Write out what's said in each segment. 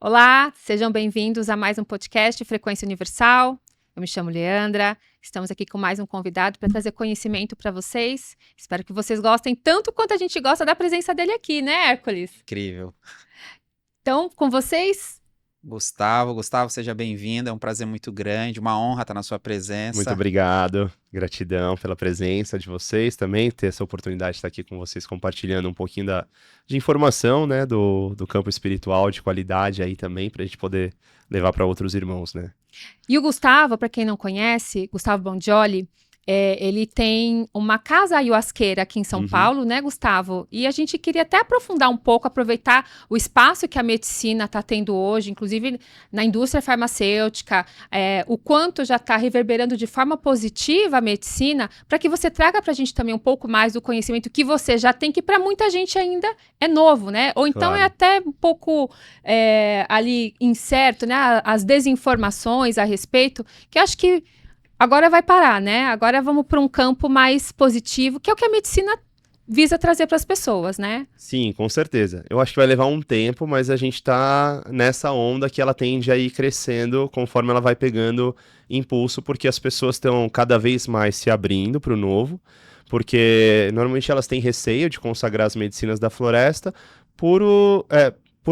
Olá, sejam bem-vindos a mais um podcast Frequência Universal. Eu me chamo Leandra, estamos aqui com mais um convidado para trazer conhecimento para vocês. Espero que vocês gostem tanto quanto a gente gosta da presença dele aqui, né, Hércules? Incrível. Então, com vocês... Gustavo, seja bem-vindo, é um prazer muito grande, uma honra estar na sua presença. Muito obrigado, gratidão pela presença de vocês também, ter essa oportunidade de estar aqui com vocês compartilhando um pouquinho de informação, né, do campo espiritual de qualidade aí também, para a gente poder levar para outros irmãos, né. E o Gustavo, para quem não conhece, Gustavo Bongioli, ele tem uma casa ayahuasqueira aqui em São Paulo, né, Gustavo? E a gente queria até aprofundar um pouco, aproveitar o espaço que a medicina está tendo hoje, inclusive na indústria farmacêutica, o quanto já está reverberando de forma positiva a medicina, para que você traga para a gente também um pouco mais do conhecimento que você já tem, que para muita gente ainda é novo, né? Ou então Claro. é até um pouco ali incerto, né? As desinformações a respeito, que acho que agora vai parar, né? Agora vamos para um campo mais positivo, que é o que a medicina visa trazer para as pessoas, né? Sim, com certeza. Eu acho que vai levar um tempo, mas a gente tá nessa onda que ela tende a ir crescendo conforme ela vai pegando impulso, porque as pessoas estão cada vez mais se abrindo para o novo, porque normalmente elas têm receio de consagrar as medicinas da floresta por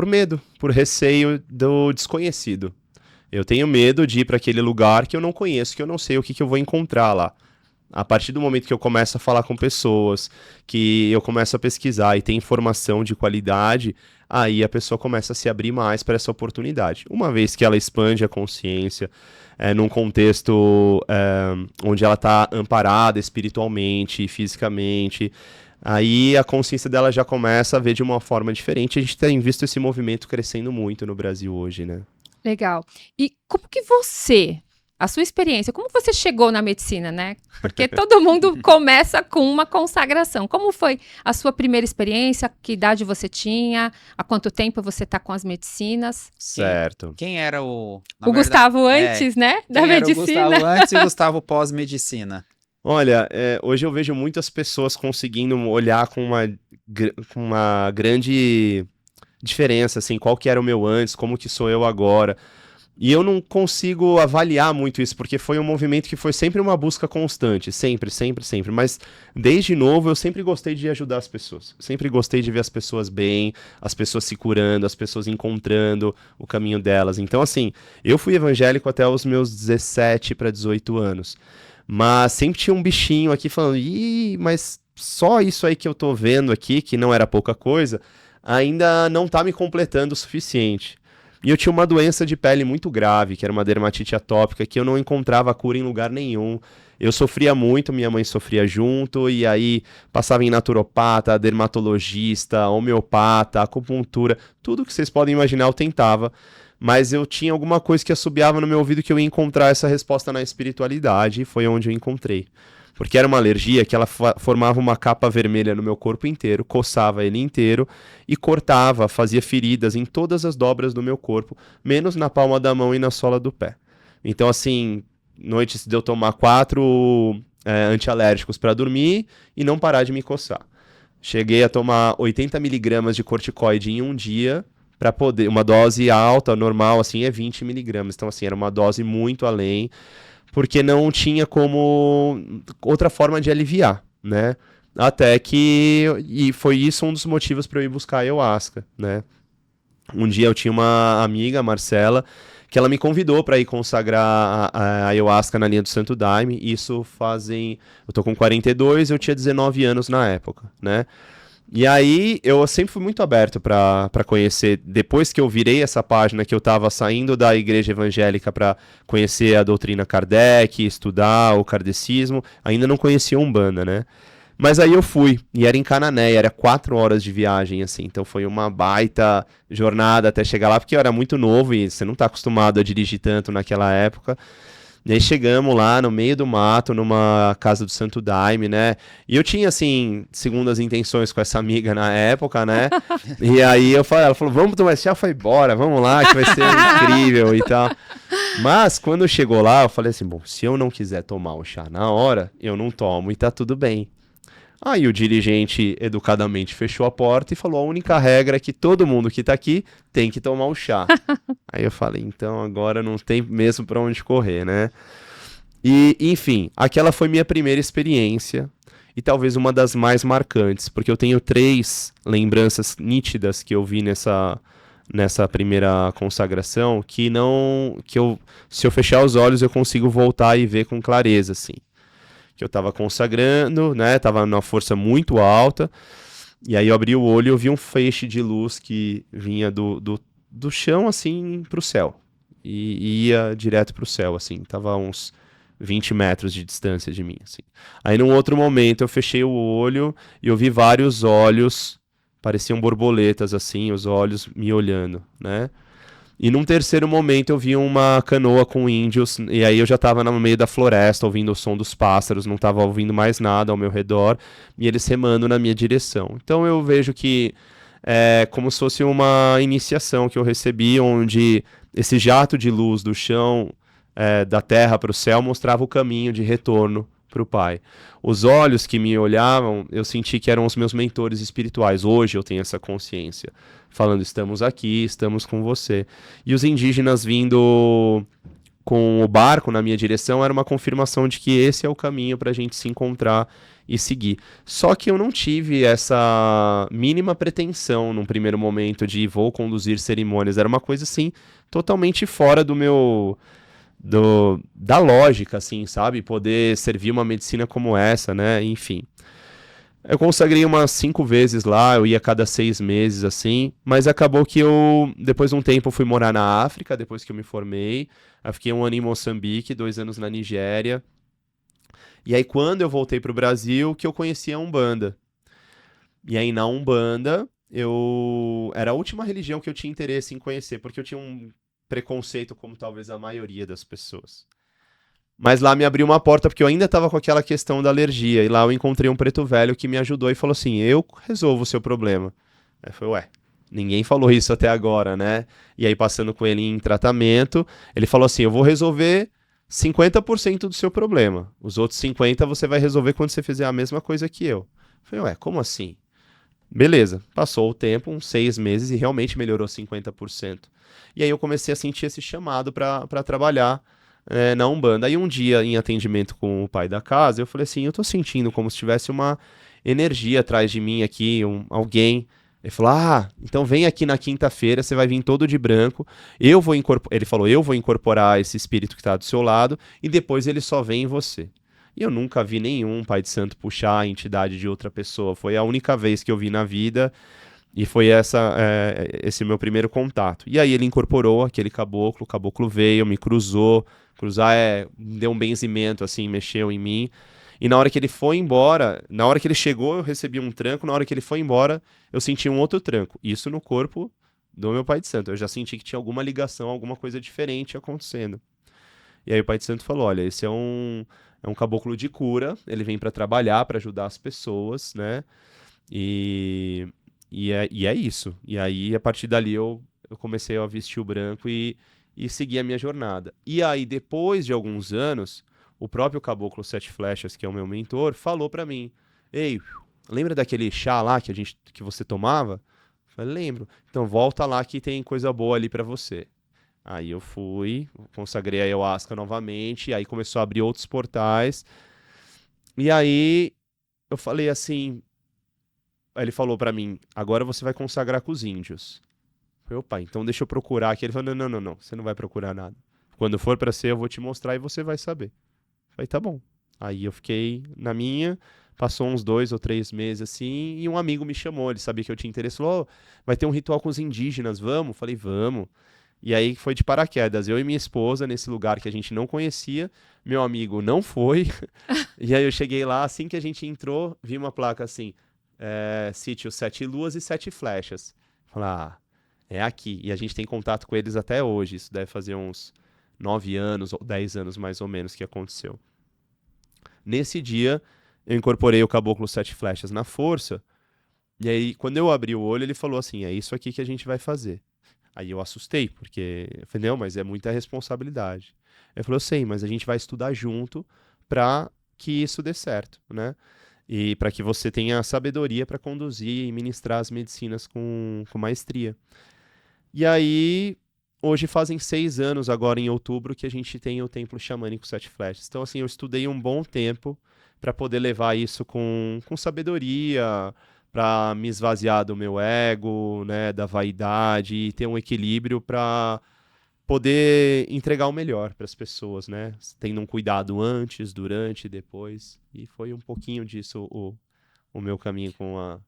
medo, por receio do desconhecido. Eu tenho medo de ir para aquele lugar que eu não conheço, que eu não sei o que eu vou encontrar lá. A partir do momento que eu começo a falar com pessoas, que eu começo a pesquisar e tem informação de qualidade, aí a pessoa começa a se abrir mais para essa oportunidade. Uma vez que ela expande a consciência, num contexto onde ela está amparada espiritualmente, fisicamente, aí a consciência dela já começa a ver de uma forma diferente. A gente tem visto esse movimento crescendo muito no Brasil hoje, né? Legal. E como que a sua experiência, como você chegou na medicina, né? Porque todo mundo começa com uma consagração. Como foi a sua primeira experiência? Que idade você tinha? Há quanto tempo você está com as medicinas? Certo. Quem era Gustavo antes, né? Da quem medicina. era o Gustavo antes e o Gustavo pós-medicina? Olha, hoje eu vejo muitas pessoas conseguindo olhar com uma grande diferença, assim, qual que era o meu antes, como que sou eu agora. E eu não consigo avaliar muito isso, porque foi um movimento que foi sempre uma busca constante, sempre. Mas desde novo eu sempre gostei de ajudar as pessoas. Sempre gostei de ver as pessoas bem, as pessoas se curando, as pessoas encontrando o caminho delas. Então, assim, eu fui evangélico até os meus 17 para 18 anos. Mas sempre tinha um bichinho aqui falando, mas só isso aí que eu tô vendo aqui, que não era pouca coisa, ainda não tá me completando o suficiente. E eu tinha uma doença de pele muito grave, que era uma dermatite atópica, que eu não encontrava cura em lugar nenhum. Eu sofria muito, minha mãe sofria junto, e aí passava em naturopata, dermatologista, homeopata, acupuntura, tudo que vocês podem imaginar eu tentava. Mas eu tinha alguma coisa que assobiava no meu ouvido que eu ia encontrar essa resposta na espiritualidade, e foi onde eu encontrei. Porque era uma alergia que ela formava uma capa vermelha no meu corpo inteiro, coçava ele inteiro e cortava, fazia feridas em todas as dobras do meu corpo, menos na palma da mão e na sola do pé. Então, assim, noites de eu tomar 4 antialérgicos para dormir e não parar de me coçar. Cheguei a tomar 80 miligramas de corticoide em um dia, para poder, uma dose alta, normal, assim, é 20 miligramas. Então, assim, era uma dose muito além, porque não tinha como outra forma de aliviar, né? Até que, e foi isso um dos motivos para eu ir buscar a ayahuasca, né? Um dia eu tinha uma amiga, Marcela, que ela me convidou para ir consagrar a ayahuasca na linha do Santo Daime. Isso eu tô com 42, eu tinha 19 anos na época, né? E aí, eu sempre fui muito aberto para conhecer, depois que eu virei essa página, que eu estava saindo da igreja evangélica para conhecer a doutrina Kardec, estudar o kardecismo, ainda não conhecia Umbanda, né? Mas aí eu fui, e era em Cananéia, era 4 horas de viagem, assim, então foi uma baita jornada até chegar lá, porque eu era muito novo e você não tá acostumado a dirigir tanto naquela época. E aí chegamos lá no meio do mato, numa casa do Santo Daime, né? E eu tinha, assim, segundas intenções com essa amiga na época, né? E aí ela falou, vamos tomar esse chá? Eu falei, bora, vamos lá, que vai ser incrível e tal. Mas quando chegou lá, eu falei assim, bom, se eu não quiser tomar o chá na hora, eu não tomo e tá tudo bem. Aí o dirigente educadamente fechou a porta e falou: a única regra é que todo mundo que tá aqui tem que tomar o chá. Aí eu falei: então agora não tem mesmo pra onde correr, né? E, enfim, aquela foi minha primeira experiência e talvez uma das mais marcantes, porque eu tenho 3 lembranças nítidas que eu vi nessa primeira consagração que não, que eu, se eu fechar os olhos eu consigo voltar e ver com clareza, assim. Que eu tava consagrando, né? Tava numa força muito alta. E aí eu abri o olho e eu vi um feixe de luz que vinha do chão, assim, pro céu. E ia direto pro céu, assim. Tava a uns 20 metros de distância de mim, assim. Aí num outro momento eu fechei o olho e eu vi vários olhos, pareciam borboletas, assim, os olhos me olhando, né? E num terceiro momento eu vi uma canoa com índios, e aí eu já estava no meio da floresta, ouvindo o som dos pássaros, não estava ouvindo mais nada ao meu redor, e eles remando na minha direção. Então eu vejo que é como se fosse uma iniciação que eu recebi, onde esse jato de luz do chão, da terra para o céu, mostrava o caminho de retorno para o Pai. Os olhos que me olhavam, eu senti que eram os meus mentores espirituais. Hoje eu tenho essa consciência, falando: estamos aqui, estamos com você. E os indígenas vindo com o barco na minha direção era uma confirmação de que esse é o caminho para a gente se encontrar e seguir. Só que eu não tive essa mínima pretensão num primeiro momento de vou conduzir cerimônias. Era uma coisa assim totalmente fora do meu da lógica, assim, sabe? Poder servir uma medicina como essa, né? Enfim. Eu consagrei umas 5 vezes lá, eu ia a cada 6 meses, assim, mas acabou que eu, depois de um tempo, eu fui morar na África, depois que eu me formei. Eu fiquei 1 ano em Moçambique, 2 anos na Nigéria. E aí, quando eu voltei pro Brasil, que eu conheci a Umbanda. E aí, na Umbanda, era a última religião que eu tinha interesse em conhecer, porque eu tinha um preconceito, como talvez a maioria das pessoas. Mas lá me abriu uma porta porque eu ainda estava com aquela questão da alergia. E lá eu encontrei um preto velho que me ajudou e falou assim: eu resolvo o seu problema. Aí eu falei: ué, ninguém falou isso até agora, né? E aí, passando com ele em tratamento, ele falou assim: eu vou resolver 50% do seu problema. Os outros 50% você vai resolver quando você fizer a mesma coisa que eu. Eu falei: ué, como assim? Beleza, passou o tempo, uns 6 meses, e realmente melhorou 50%. E aí eu comecei a sentir esse chamado para trabalhar na Umbanda. Aí um dia, em atendimento com o pai da casa, eu falei assim: eu tô sentindo como se tivesse uma energia atrás de mim aqui, alguém. Ele falou: ah, então vem aqui na quinta-feira, você vai vir todo de branco. Ele falou: eu vou incorporar esse espírito que está do seu lado, e depois ele só vem em você. E eu nunca vi nenhum pai de santo puxar a entidade de outra pessoa. Foi a única vez que eu vi na vida. E foi esse meu primeiro contato. E aí ele incorporou aquele caboclo, o caboclo veio, me cruzou. Cruzar deu um benzimento, assim, mexeu em mim. E na hora que ele foi embora, na hora que ele chegou, eu recebi um tranco. Na hora que ele foi embora, eu senti um outro tranco. Isso no corpo do meu pai de santo. Eu já senti que tinha alguma ligação, alguma coisa diferente acontecendo. E aí o pai de santo falou: olha, esse é um caboclo de cura. Ele vem para trabalhar, para ajudar as pessoas, né? E é isso. E aí, a partir dali, eu comecei a vestir o branco e seguir a minha jornada. E aí, depois de alguns anos, o próprio Caboclo Sete Flechas, que é o meu mentor, falou pra mim: ei, lembra daquele chá lá que você tomava? Eu falei: lembro. Então volta lá que tem coisa boa ali pra você. Aí eu fui, consagrei a ayahuasca novamente, e aí começou a abrir outros portais. E aí eu falei assim. Aí ele falou pra mim: agora você vai consagrar com os índios. Eu falei: opa, então deixa eu procurar aqui. Ele falou: não, você não vai procurar nada. Quando for pra ser, eu vou te mostrar e você vai saber. Eu falei: tá bom. Aí eu fiquei na minha, passou uns 2 ou 3 meses assim, e um amigo me chamou, ele sabia que eu tinha interesse, falou: "Ô, vai ter um ritual com os indígenas, vamos?" Eu falei: vamos. E aí foi de paraquedas, eu e minha esposa, nesse lugar que a gente não conhecia, meu amigo não foi, e aí eu cheguei lá, assim que a gente entrou, vi uma placa assim: sítio 7 luas e 7 flechas. Falei: ah, é aqui. E a gente tem contato com eles até hoje. Isso deve fazer uns 9 anos ou 10 anos mais ou menos que aconteceu. Nesse dia, eu incorporei o Caboclo 7 Flechas na força. E aí, quando eu abri o olho, ele falou assim: é isso aqui que a gente vai fazer. Aí eu assustei, porque eu falei: não, mas é muita responsabilidade. Ele falou: eu sei, mas a gente vai estudar junto pra que isso dê certo, né? e para que você tenha sabedoria para conduzir e ministrar as medicinas com maestria. E aí, hoje fazem 6 anos, agora em outubro, que a gente tem o Templo Xamânico Sete Flechas. Então, assim, eu estudei um bom tempo para poder levar isso com sabedoria, para me esvaziar do meu ego, né, da vaidade, e ter um equilíbrio para poder entregar o melhor para as pessoas, né? Tendo um cuidado antes, durante e depois. E foi um pouquinho disso o meu caminho com a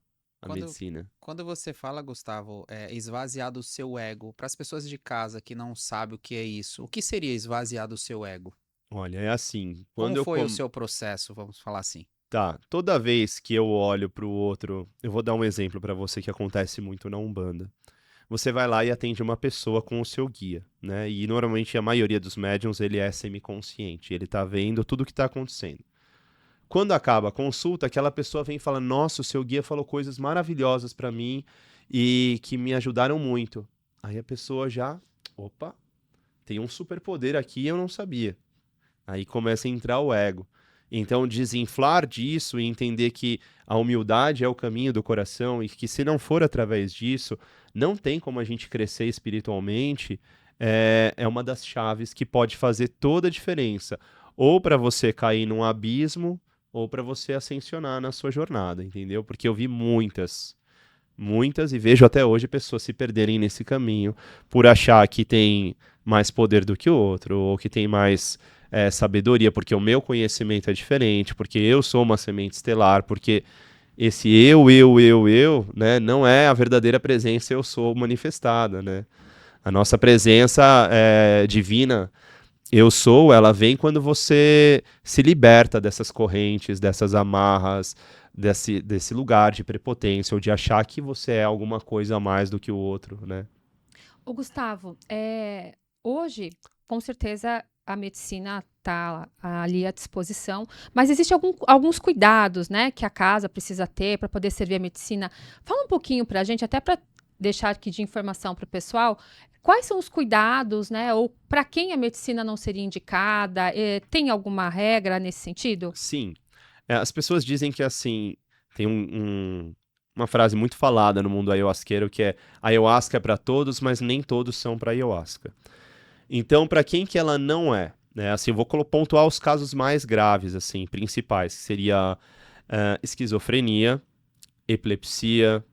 Quando, medicina. quando você fala, Gustavo, esvaziar do seu ego, para as pessoas de casa que não sabem o que é isso, o que seria esvaziar do seu ego? Olha, é assim, Como quando eu foi o seu processo, vamos falar assim? Tá, toda vez que eu olho pro outro, eu vou dar um exemplo para você que acontece muito na Umbanda. Você vai lá e atende uma pessoa com o seu guia, né? E normalmente a maioria dos médiums ele é semiconsciente, ele tá vendo tudo o que tá acontecendo. Quando acaba a consulta, aquela pessoa vem e fala: "Nossa, o seu guia falou coisas maravilhosas para mim e que me ajudaram muito". Aí a pessoa já, opa, tem um superpoder aqui e eu não sabia. Aí começa a entrar o ego. Então, desinflar disso e entender que a humildade é o caminho do coração e que se não for através disso, não tem como a gente crescer espiritualmente, é uma das chaves que pode fazer toda a diferença. Ou para você cair num abismo, ou para você ascensionar na sua jornada, entendeu? Porque eu vi muitas, e vejo até hoje pessoas se perderem nesse caminho por achar que tem mais poder do que o outro, ou que tem mais sabedoria, porque o meu conhecimento é diferente, porque eu sou uma semente estelar, porque esse eu, né, não é a verdadeira presença eu sou manifestada, né? A nossa presença divina, eu sou, ela vem quando você se liberta dessas correntes, dessas amarras, desse lugar de prepotência, ou de achar que você é alguma coisa a mais do que o outro, né? Ô, Gustavo, hoje, com certeza, a medicina está ali à disposição, mas existem alguns cuidados, né, que a casa precisa ter para poder servir a medicina. Fala um pouquinho para a gente, até para deixar aqui de informação para o pessoal, quais são os cuidados, né, ou para quem a medicina não seria indicada? Tem alguma regra nesse sentido? Sim. As pessoas dizem que, assim, tem uma frase muito falada no mundo ayahuasqueiro que é: ayahuasca é para todos, mas nem todos são para ayahuasca. Então, para quem que ela não é? Né? Assim, eu vou pontuar os casos mais graves, assim, principais, que seria esquizofrenia, epilepsia,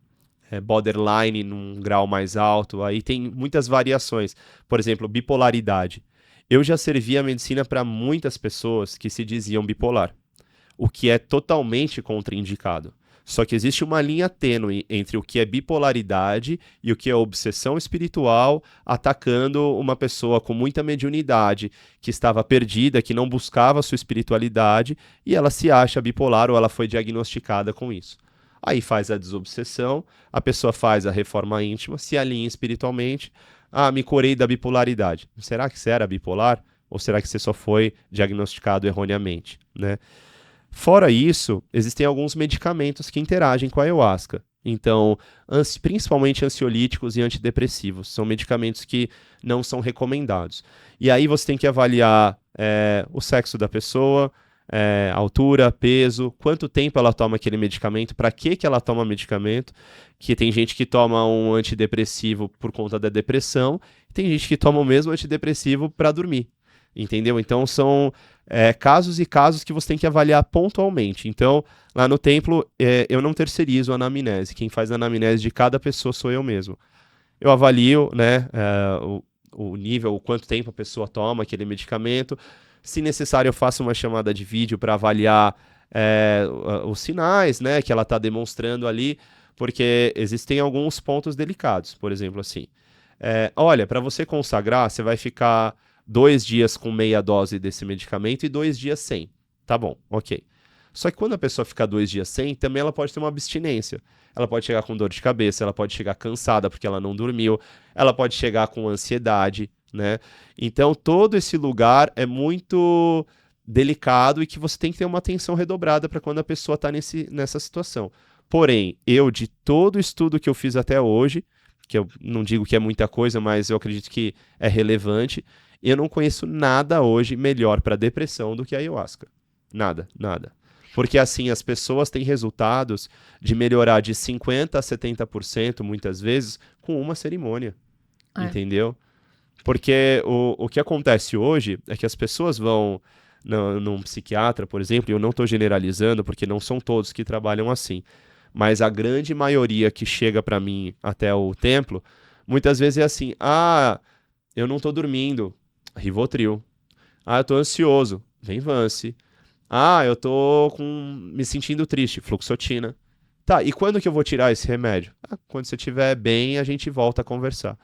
borderline num grau mais alto, aí tem muitas variações. Por exemplo, bipolaridade. Eu já servi a medicina para muitas pessoas que se diziam bipolar, o que é totalmente contraindicado. Só que existe uma linha tênue entre o que é bipolaridade e o que é obsessão espiritual, atacando uma pessoa com muita mediunidade, que estava perdida, que não buscava a sua espiritualidade, e ela se acha bipolar ou ela foi diagnosticada com isso. Aí faz a desobsessão, a pessoa faz a reforma íntima, se alinha espiritualmente. Ah, me curei da bipolaridade. Será que você era bipolar? Ou será que você só foi diagnosticado erroneamente, né? Fora isso, existem alguns medicamentos que interagem com a ayahuasca. Então, principalmente ansiolíticos e antidepressivos. São medicamentos que não são recomendados. E aí você tem que avaliar o sexo da pessoa, altura, peso, quanto tempo ela toma aquele medicamento, para que ela toma medicamento. Que tem gente que toma um antidepressivo por conta da depressão, e tem gente que toma o mesmo antidepressivo para dormir. Entendeu? Então são casos e casos que você tem que avaliar pontualmente. Então, lá no templo, eu não terceirizo a anamnese. Quem faz a anamnese de cada pessoa sou eu mesmo. Eu avalio, né, o nível, o quanto tempo a pessoa toma aquele medicamento. Se necessário, eu faço uma chamada de vídeo para avaliar os sinais, né, que ela está demonstrando ali, porque existem alguns pontos delicados. Por exemplo, assim, olha, para você consagrar, você vai ficar 2 dias com meia dose desse medicamento e 2 dias sem. Tá bom, ok. Só que quando a pessoa fica 2 dias sem, também ela pode ter uma abstinência. Ela pode chegar com dor de cabeça, ela pode chegar cansada porque ela não dormiu, ela pode chegar com ansiedade, né? Então, todo esse lugar é muito delicado e que você tem que ter uma atenção redobrada para quando a pessoa está nessa situação. Porém, de todo o estudo que eu fiz até hoje, que eu não digo que é muita coisa, mas eu acredito que é relevante, eu não conheço nada hoje melhor para depressão do que a ayahuasca. Nada, nada. Porque assim, as pessoas têm resultados de melhorar de 50% a 70%, muitas vezes, com uma cerimônia. Entendeu? Porque o que acontece hoje é que as pessoas vão num psiquiatra, por exemplo, e eu não estou generalizando, porque não são todos que trabalham assim, mas a grande maioria que chega para mim até o templo, muitas vezes é assim, eu não estou dormindo, Rivotril. Eu estou ansioso, vem Vance. Eu tô me sentindo triste, Fluoxetina. Tá, e quando que eu vou tirar esse remédio? Quando você estiver bem, a gente volta a conversar.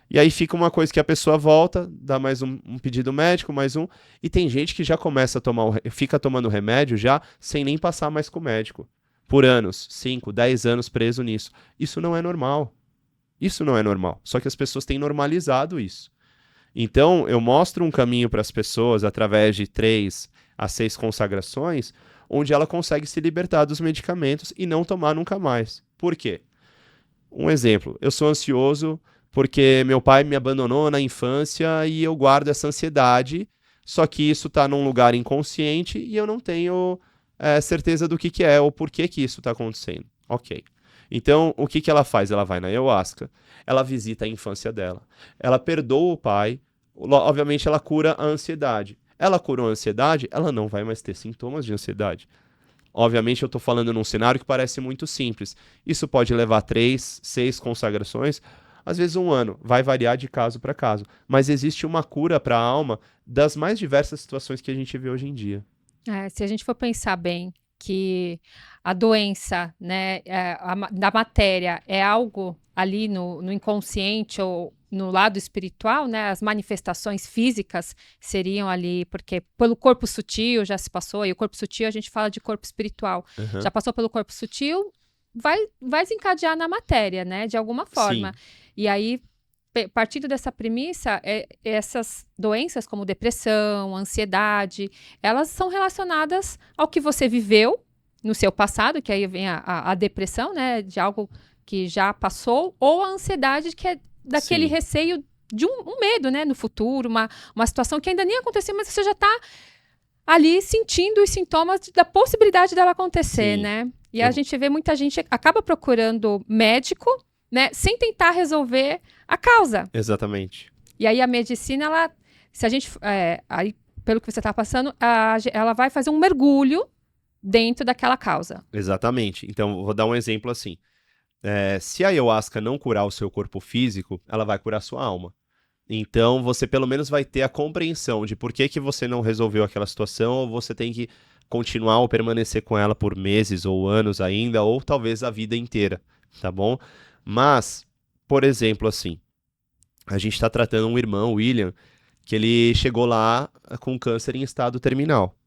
E aí fica uma coisa que a pessoa volta, dá mais um pedido médico, mais um, e tem gente que já começa a fica tomando remédio já sem nem passar mais com o médico. Por anos, 5, 10 anos preso nisso. Isso não é normal. Isso não é normal. Só que as pessoas têm normalizado isso. Então, eu mostro um caminho para as pessoas através de 3 a 6 consagrações, onde ela consegue se libertar dos medicamentos e não tomar nunca mais. Por quê? Um exemplo, eu sou ansioso porque meu pai me abandonou na infância e eu guardo essa ansiedade, só que isso está num lugar inconsciente e eu não tenho certeza do que é ou por que isso está acontecendo. Ok. Então, o que ela faz? Ela vai na ayahuasca, ela visita a infância dela, ela perdoa o pai, obviamente ela cura a ansiedade. Ela curou a ansiedade, ela não vai mais ter sintomas de ansiedade. Obviamente eu estou falando num cenário que parece muito simples. Isso pode levar 3, 6 consagrações, às vezes 1 ano, vai variar de caso para caso. Mas existe uma cura para a alma das mais diversas situações que a gente vê hoje em dia. Se a gente for pensar bem que a doença, né, da matéria é algo ali no inconsciente ou no lado espiritual, né, as manifestações físicas seriam ali, porque pelo corpo sutil já se passou, e o corpo sutil a gente fala de corpo espiritual, já passou pelo corpo sutil, vai desencadear na matéria, né, de alguma forma. Sim. E aí, partindo dessa premissa, essas doenças como depressão, ansiedade, elas são relacionadas ao que você viveu no seu passado, que aí vem a depressão, né, de algo que já passou, ou a ansiedade, que é daquele Sim. receio de um medo, né, no futuro, uma situação que ainda nem aconteceu, mas você já está ali sentindo os sintomas da possibilidade dela acontecer, Sim. né? E a gente vê muita gente acaba procurando médico, né, sem tentar resolver a causa. Exatamente. E aí a medicina, ela, se a gente, aí, pelo que você está passando, ela vai fazer um mergulho dentro daquela causa. Exatamente. Então, vou dar um exemplo assim. Se a ayahuasca não curar o seu corpo físico, ela vai curar a sua alma. Então, você pelo menos vai ter a compreensão de por que você não resolveu aquela situação, ou você tem que continuar ou permanecer com ela por meses ou anos ainda, ou talvez a vida inteira, tá bom? Mas, por exemplo, assim, a gente está tratando um irmão, o William, que ele chegou lá com câncer em estado terminal.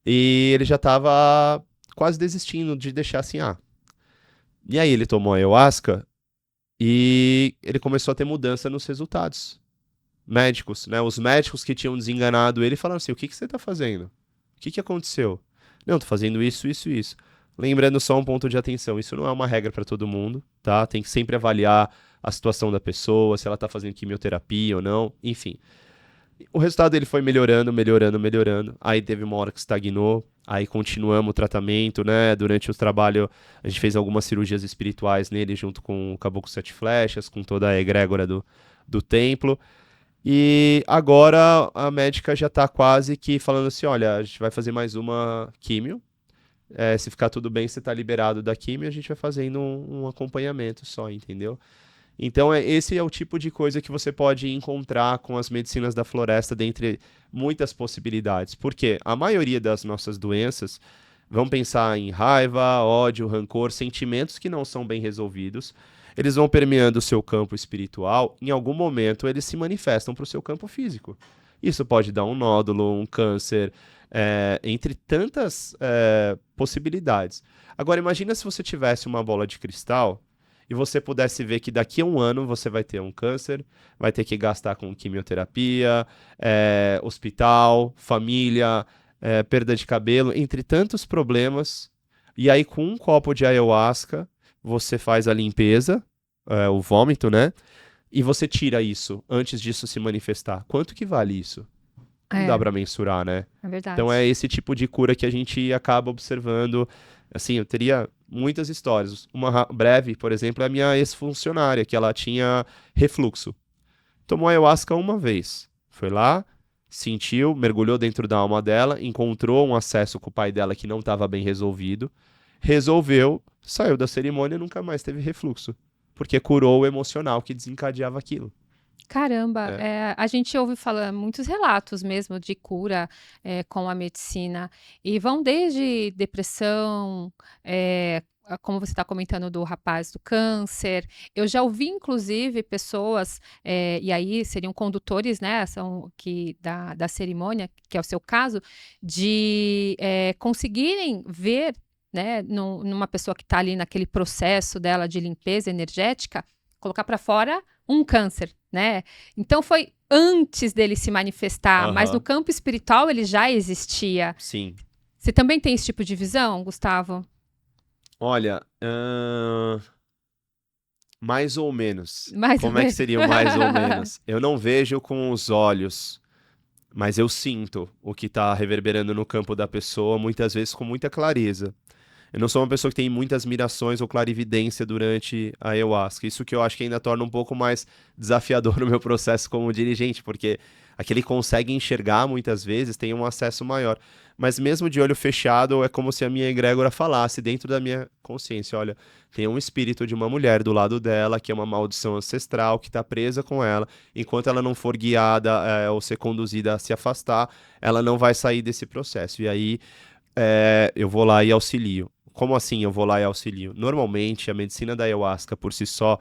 E ele já estava quase desistindo de deixar assim, E aí ele tomou a ayahuasca e ele começou a ter mudança nos resultados médicos, né? Os médicos que tinham desenganado ele falaram assim, o que você está fazendo? O que aconteceu? Não, tô fazendo isso, isso e isso. Lembrando só um ponto de atenção, isso não é uma regra para todo mundo, tá? Tem que sempre avaliar a situação da pessoa, se ela tá fazendo quimioterapia ou não, enfim. O resultado dele foi melhorando, melhorando, melhorando. Aí teve uma hora que estagnou, aí continuamos o tratamento, né? Durante o trabalho, a gente fez algumas cirurgias espirituais nele, junto com o Caboclo Sete Flechas, com toda a egrégora do templo. E agora a médica já tá quase que falando assim, olha, a gente vai fazer mais uma químio. Se ficar tudo bem, você tá liberado da químio, a gente vai fazendo um acompanhamento só, entendeu? Então, esse é o tipo de coisa que você pode encontrar com as medicinas da floresta, dentre muitas possibilidades. Porque a maioria das nossas doenças, vão pensar em raiva, ódio, rancor, sentimentos que não são bem resolvidos. Eles vão permeando o seu campo espiritual, em algum momento eles se manifestam para o seu campo físico. Isso pode dar um nódulo, um câncer, entre tantas possibilidades. Agora, imagina se você tivesse uma bola de cristal e você pudesse ver que daqui a 1 ano você vai ter um câncer, vai ter que gastar com quimioterapia, hospital, família, perda de cabelo, entre tantos problemas. E aí, com um copo de ayahuasca, você faz a limpeza, o vômito, né? E você tira isso antes disso se manifestar. Quanto que vale isso? não dá pra mensurar, né? É verdade. Então é esse tipo de cura que a gente acaba observando. Assim, eu teria muitas histórias. Uma breve, por exemplo, é a minha ex-funcionária, que ela tinha refluxo. Tomou ayahuasca uma vez. Foi lá, sentiu, mergulhou dentro da alma dela, encontrou um acesso com o pai dela que não estava bem resolvido, resolveu, saiu da cerimônia e nunca mais teve refluxo. Porque curou o emocional que desencadeava aquilo. Caramba, É. a gente ouve falar muitos relatos mesmo de cura com a medicina e vão desde depressão, como você está comentando do rapaz do câncer. Eu já ouvi inclusive pessoas e aí seriam condutores, né, são que da cerimônia, que é o seu caso, de conseguirem ver, né, numa pessoa que está ali naquele processo dela de limpeza energética, colocar para fora um câncer, né? Então foi antes dele se manifestar, mas no Aham. campo espiritual ele já existia. Sim. Você também tem esse tipo de visão, Gustavo? Olha, mais ou menos. Mais ou Como é que menos. seria o mais ou menos? Eu não vejo com os olhos, mas eu sinto o que está reverberando no campo da pessoa, muitas vezes com muita clareza. Eu não sou uma pessoa que tem muitas mirações ou clarividência durante a ayahuasca. Isso que eu acho que ainda torna um pouco mais desafiador o meu processo como dirigente, porque aquele que consegue enxergar muitas vezes tem um acesso maior. Mas mesmo de olho fechado, é como se a minha egrégora falasse dentro da minha consciência: olha, tem um espírito de uma mulher do lado dela, que é uma maldição ancestral, que está presa com ela. Enquanto ela não for guiada ou ser conduzida a se afastar, ela não vai sair desse processo. E aí eu vou lá e auxilio. Como assim eu vou lá e auxilio? Normalmente, a medicina da ayahuasca, por si só,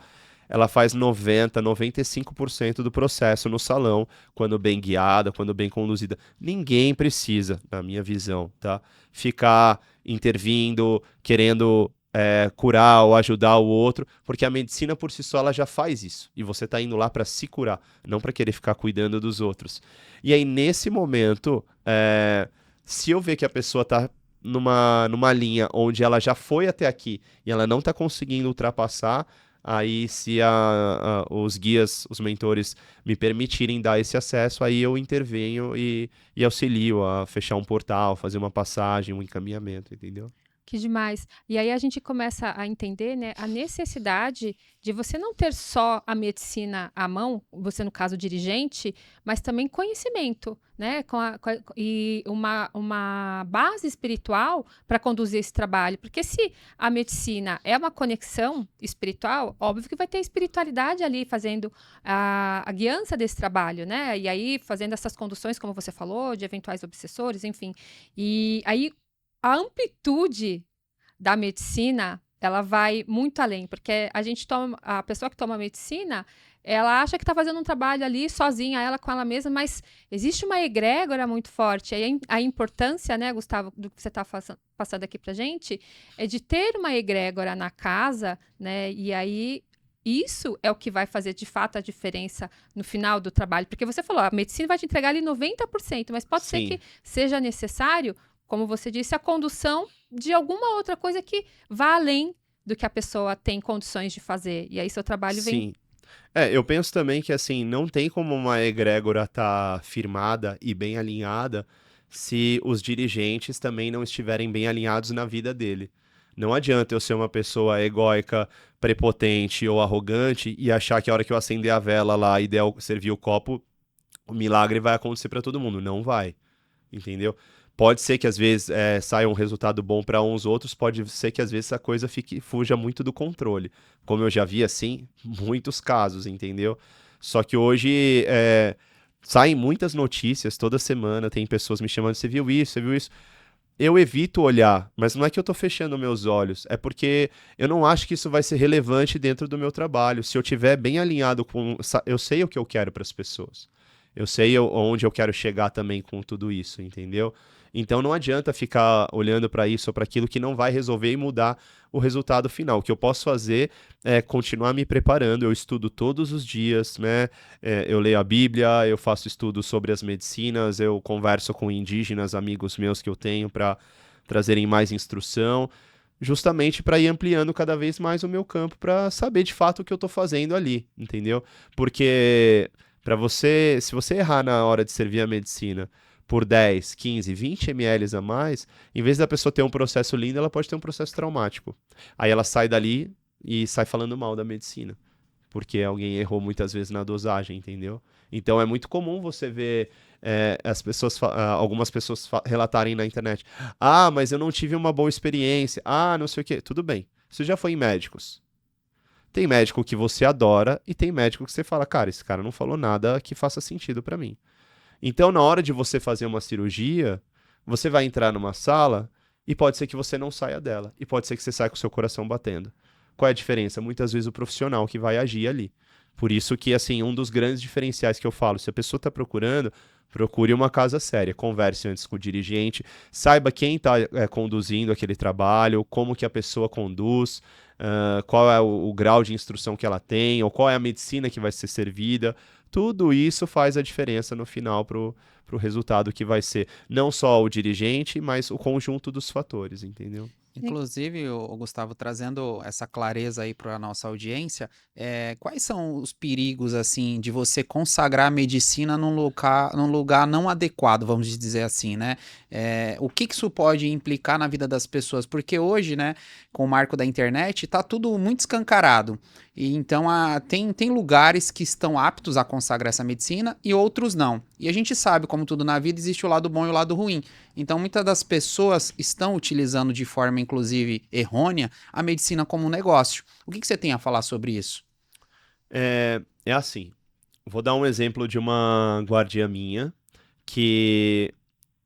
ela faz 95% do processo no salão, quando bem guiada, quando bem conduzida. Ninguém precisa, na minha visão, tá, ficar intervindo, querendo curar ou ajudar o outro, porque a medicina por si só ela já faz isso. E você está indo lá para se curar, não para querer ficar cuidando dos outros. E aí, nesse momento, se eu ver que a pessoa está numa linha onde ela já foi até aqui e ela não está conseguindo ultrapassar, aí se os guias, os mentores me permitirem dar esse acesso, aí eu intervenho e auxilio a fechar um portal, fazer uma passagem, um encaminhamento, entendeu? Que demais. E aí a gente começa a entender, né, a necessidade de você não ter só a medicina à mão, você no caso dirigente, mas também conhecimento, né, e uma base espiritual para conduzir esse trabalho. Porque se a medicina é uma conexão espiritual, óbvio que vai ter espiritualidade ali fazendo a guiança desse trabalho, né? E aí fazendo essas conduções, como você falou, de eventuais obsessores, enfim. E aí a amplitude da medicina, ela vai muito além, porque a pessoa que toma medicina, ela acha que está fazendo um trabalho ali sozinha, ela com ela mesma, mas existe uma egrégora muito forte. Aí a importância, né, Gustavo, do que você está passando aqui pra gente, é de ter uma egrégora na casa, né, e aí isso é o que vai fazer de fato a diferença no final do trabalho, porque você falou, a medicina vai te entregar ali 90%, mas pode ser Sim. que seja necessário, como você disse, a condução de alguma outra coisa que vá além do que a pessoa tem condições de fazer. E aí seu trabalho vem... Sim. Eu penso também que, assim, não tem como uma egrégora estar firmada e bem alinhada se os dirigentes também não estiverem bem alinhados na vida dele. Não adianta eu ser uma pessoa egóica, prepotente ou arrogante e achar que a hora que eu acender a vela lá e servir o copo, o milagre vai acontecer para todo mundo. Não vai, entendeu? Pode ser que às vezes saia um resultado bom para uns, outros pode ser que às vezes a coisa fuja muito do controle. Como eu já vi, assim, muitos casos, entendeu? Só que hoje saem muitas notícias toda semana, tem pessoas me chamando, você viu isso, você viu isso? Eu evito olhar, mas não é que eu tô fechando meus olhos, é porque eu não acho que isso vai ser relevante dentro do meu trabalho. Se eu tiver bem alinhado com... Eu sei o que eu quero para as pessoas. Eu sei onde eu quero chegar também com tudo isso, entendeu? Então não adianta ficar olhando para isso ou para aquilo que não vai resolver e mudar o resultado final. O que eu posso fazer é continuar me preparando. Eu estudo todos os dias, né? Eu leio a Bíblia, eu faço estudos sobre as medicinas, eu converso com indígenas, amigos meus que eu tenho para trazerem mais instrução, justamente para ir ampliando cada vez mais o meu campo, para saber de fato o que eu estou fazendo ali, entendeu? Porque Se você errar na hora de servir a medicina por 10, 15, 20 ml a mais, em vez da pessoa ter um processo lindo, ela pode ter um processo traumático. Aí ela sai dali e sai falando mal da medicina, porque alguém errou muitas vezes na dosagem, entendeu? Então é muito comum você ver algumas pessoas relatarem na internet: ah, mas eu não tive uma boa experiência, ah, não sei o quê. Tudo bem, você já foi em médicos. Tem médico que você adora e tem médico que você fala: cara, esse cara não falou nada que faça sentido pra mim. Então, na hora de você fazer uma cirurgia, você vai entrar numa sala e pode ser que você não saia dela. E pode ser que você saia com o seu coração batendo. Qual é a diferença? Muitas vezes o profissional que vai agir ali. Por isso que, assim, um dos grandes diferenciais que eu falo, se a pessoa está procurando, procure uma casa séria, converse antes com o dirigente, saiba quem está conduzindo aquele trabalho, como que a pessoa conduz, qual é o grau de instrução que ela tem, ou qual é a medicina que vai ser servida. Tudo isso faz a diferença no final para o resultado que vai ser não só o dirigente, mas o conjunto dos fatores, entendeu? Inclusive, o Gustavo, trazendo essa clareza aí para a nossa audiência, quais são os perigos, assim, de você consagrar a medicina num lugar não adequado, vamos dizer assim, né? O que isso pode implicar na vida das pessoas? Porque hoje, né, com o marco da internet, tá tudo muito escancarado. E então, tem lugares que estão aptos a consagrar essa medicina e outros não. E a gente sabe, como tudo na vida, existe o lado bom e o lado ruim. Então, muitas das pessoas estão utilizando de forma, inclusive, errônea, a medicina como um negócio. O que você tem a falar sobre isso? É assim, vou dar um exemplo de uma guardiã minha, que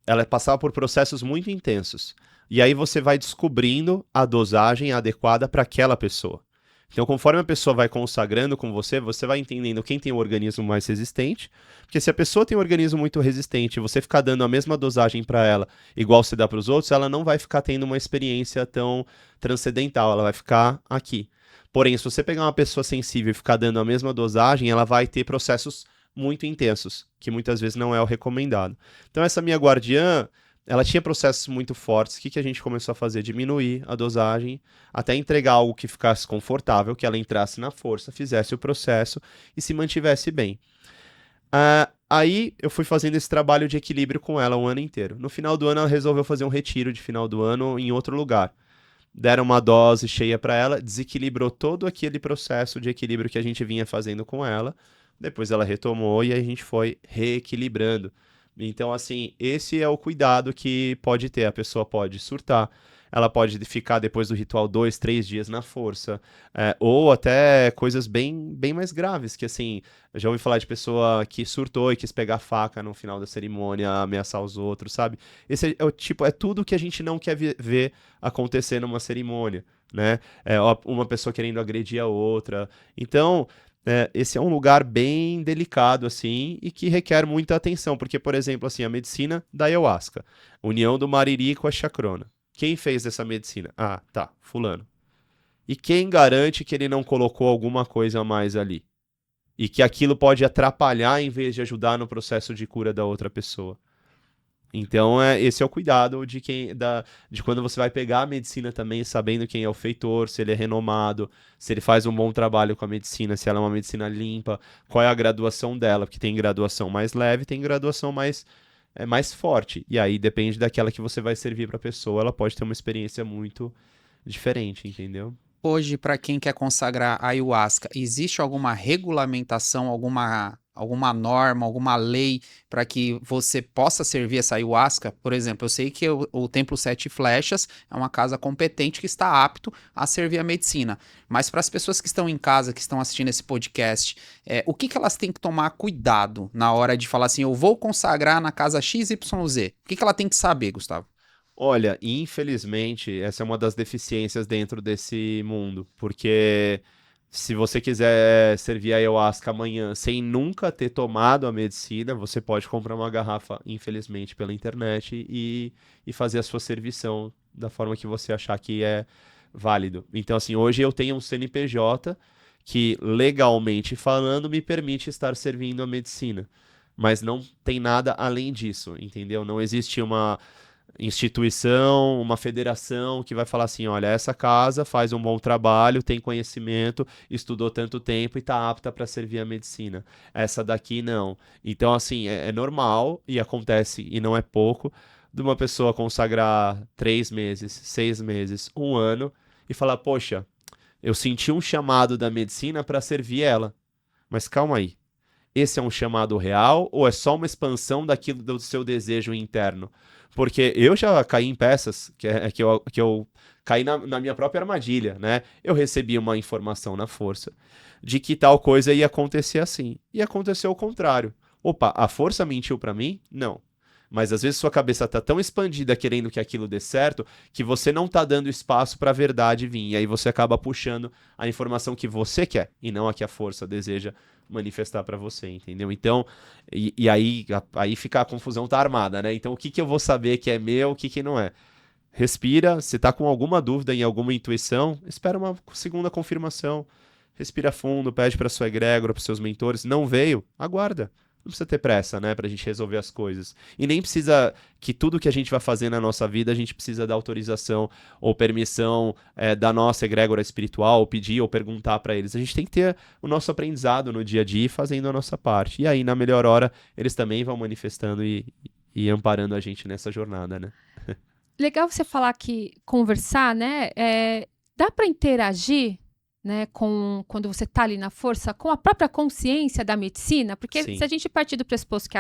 ela passava por processos muito intensos. E aí você vai descobrindo a dosagem adequada para aquela pessoa. Então, conforme a pessoa vai consagrando com você, você vai entendendo quem tem o organismo mais resistente. Porque se a pessoa tem um organismo muito resistente e você ficar dando a mesma dosagem para ela, igual você dá para os outros, ela não vai ficar tendo uma experiência tão transcendental, ela vai ficar aqui. Porém, se você pegar uma pessoa sensível e ficar dando a mesma dosagem, ela vai ter processos muito intensos, que muitas vezes não é o recomendado. Então, essa minha guardiã, ela tinha processos muito fortes. O que a gente começou a fazer? Diminuir a dosagem até entregar algo que ficasse confortável, que ela entrasse na força, fizesse o processo e se mantivesse bem. Aí eu fui fazendo esse trabalho de equilíbrio com ela um ano inteiro. No final do ano, ela resolveu fazer um retiro de final do ano em outro lugar. Deram uma dose cheia para ela, desequilibrou todo aquele processo de equilíbrio que a gente vinha fazendo com ela. Depois ela retomou e a gente foi reequilibrando. Então, assim, esse é o cuidado que pode ter. A pessoa pode surtar, ela pode ficar depois do ritual 2, 3 dias na força, ou até coisas bem mais graves, que assim, eu já ouvi falar de pessoa que surtou e quis pegar faca no final da cerimônia, ameaçar os outros, sabe? Esse é o tipo, é tudo que a gente não quer ver acontecer numa cerimônia, né? Uma pessoa querendo agredir a outra. Então, esse é um lugar bem delicado, assim, e que requer muita atenção, porque, por exemplo, assim, a medicina da ayahuasca, união do mariri com a chacrona. Quem fez essa medicina? Ah, tá, fulano. E quem garante que ele não colocou alguma coisa a mais ali? E que aquilo pode atrapalhar em vez de ajudar no processo de cura da outra pessoa? Então, esse é o cuidado de quando você vai pegar a medicina também, sabendo quem é o feitor, se ele é renomado, se ele faz um bom trabalho com a medicina, se ela é uma medicina limpa, qual é a graduação dela, porque tem graduação mais leve, tem graduação mais forte. E aí depende daquela que você vai servir para a pessoa, ela pode ter uma experiência muito diferente, entendeu? Hoje, para quem quer consagrar a ayahuasca, existe alguma regulamentação, alguma norma, alguma lei para que você possa servir essa ayahuasca? Por exemplo, eu sei que o Templo Sete Flechas é uma casa competente que está apto a servir a medicina. Mas para as pessoas que estão em casa, que estão assistindo esse podcast, o que elas têm que tomar cuidado na hora de falar assim, eu vou consagrar na casa XYZ? O que ela tem que saber, Gustavo? Olha, infelizmente, essa é uma das deficiências dentro desse mundo, porque se você quiser servir a ayahuasca amanhã sem nunca ter tomado a medicina, você pode comprar uma garrafa, infelizmente, pela internet e fazer a sua servição da forma que você achar que é válido. Então, assim, hoje eu tenho um CNPJ que, legalmente falando, me permite estar servindo a medicina, mas não tem nada além disso, entendeu? Não existe instituição, uma federação que vai falar assim, olha, essa casa faz um bom trabalho, tem conhecimento, estudou tanto tempo e está apta para servir a medicina. Essa daqui não. Então, assim, é normal e acontece, e não é pouco, de uma pessoa consagrar 3 meses, 6 meses, 1 ano e falar, poxa, eu senti um chamado da medicina para servir ela. Mas calma aí. Esse é um chamado real ou é só uma expansão daquilo do seu desejo interno? Porque eu já caí em peças que eu caí na minha própria armadilha, né? Eu recebi uma informação na força de que tal coisa ia acontecer assim. E aconteceu o contrário. Opa, a força mentiu para mim? Não. Mas às vezes sua cabeça tá tão expandida querendo que aquilo dê certo que você não tá dando espaço para a verdade vir. E aí você acaba puxando a informação que você quer e não a que a força deseja manifestar para você, entendeu? Então, e aí fica a confusão tá armada, né? Então, o que eu vou saber que é meu, o que não é? Respira, se tá com alguma dúvida em alguma intuição, espera uma segunda confirmação. Respira fundo, pede para sua egrégora, para seus mentores, não veio, aguarda. Não precisa ter pressa, né, pra gente resolver as coisas. E nem precisa que tudo que a gente vai fazer na nossa vida, a gente precisa da autorização ou permissão da nossa egrégora espiritual, ou pedir ou perguntar pra eles. A gente tem que ter o nosso aprendizado no dia a dia fazendo a nossa parte. E aí, na melhor hora, eles também vão manifestando e amparando a gente nessa jornada, né? Legal você falar que conversar, né? Dá para interagir, né, quando você está ali na força, com a própria consciência da medicina, porque Sim. se a gente partir do pressuposto que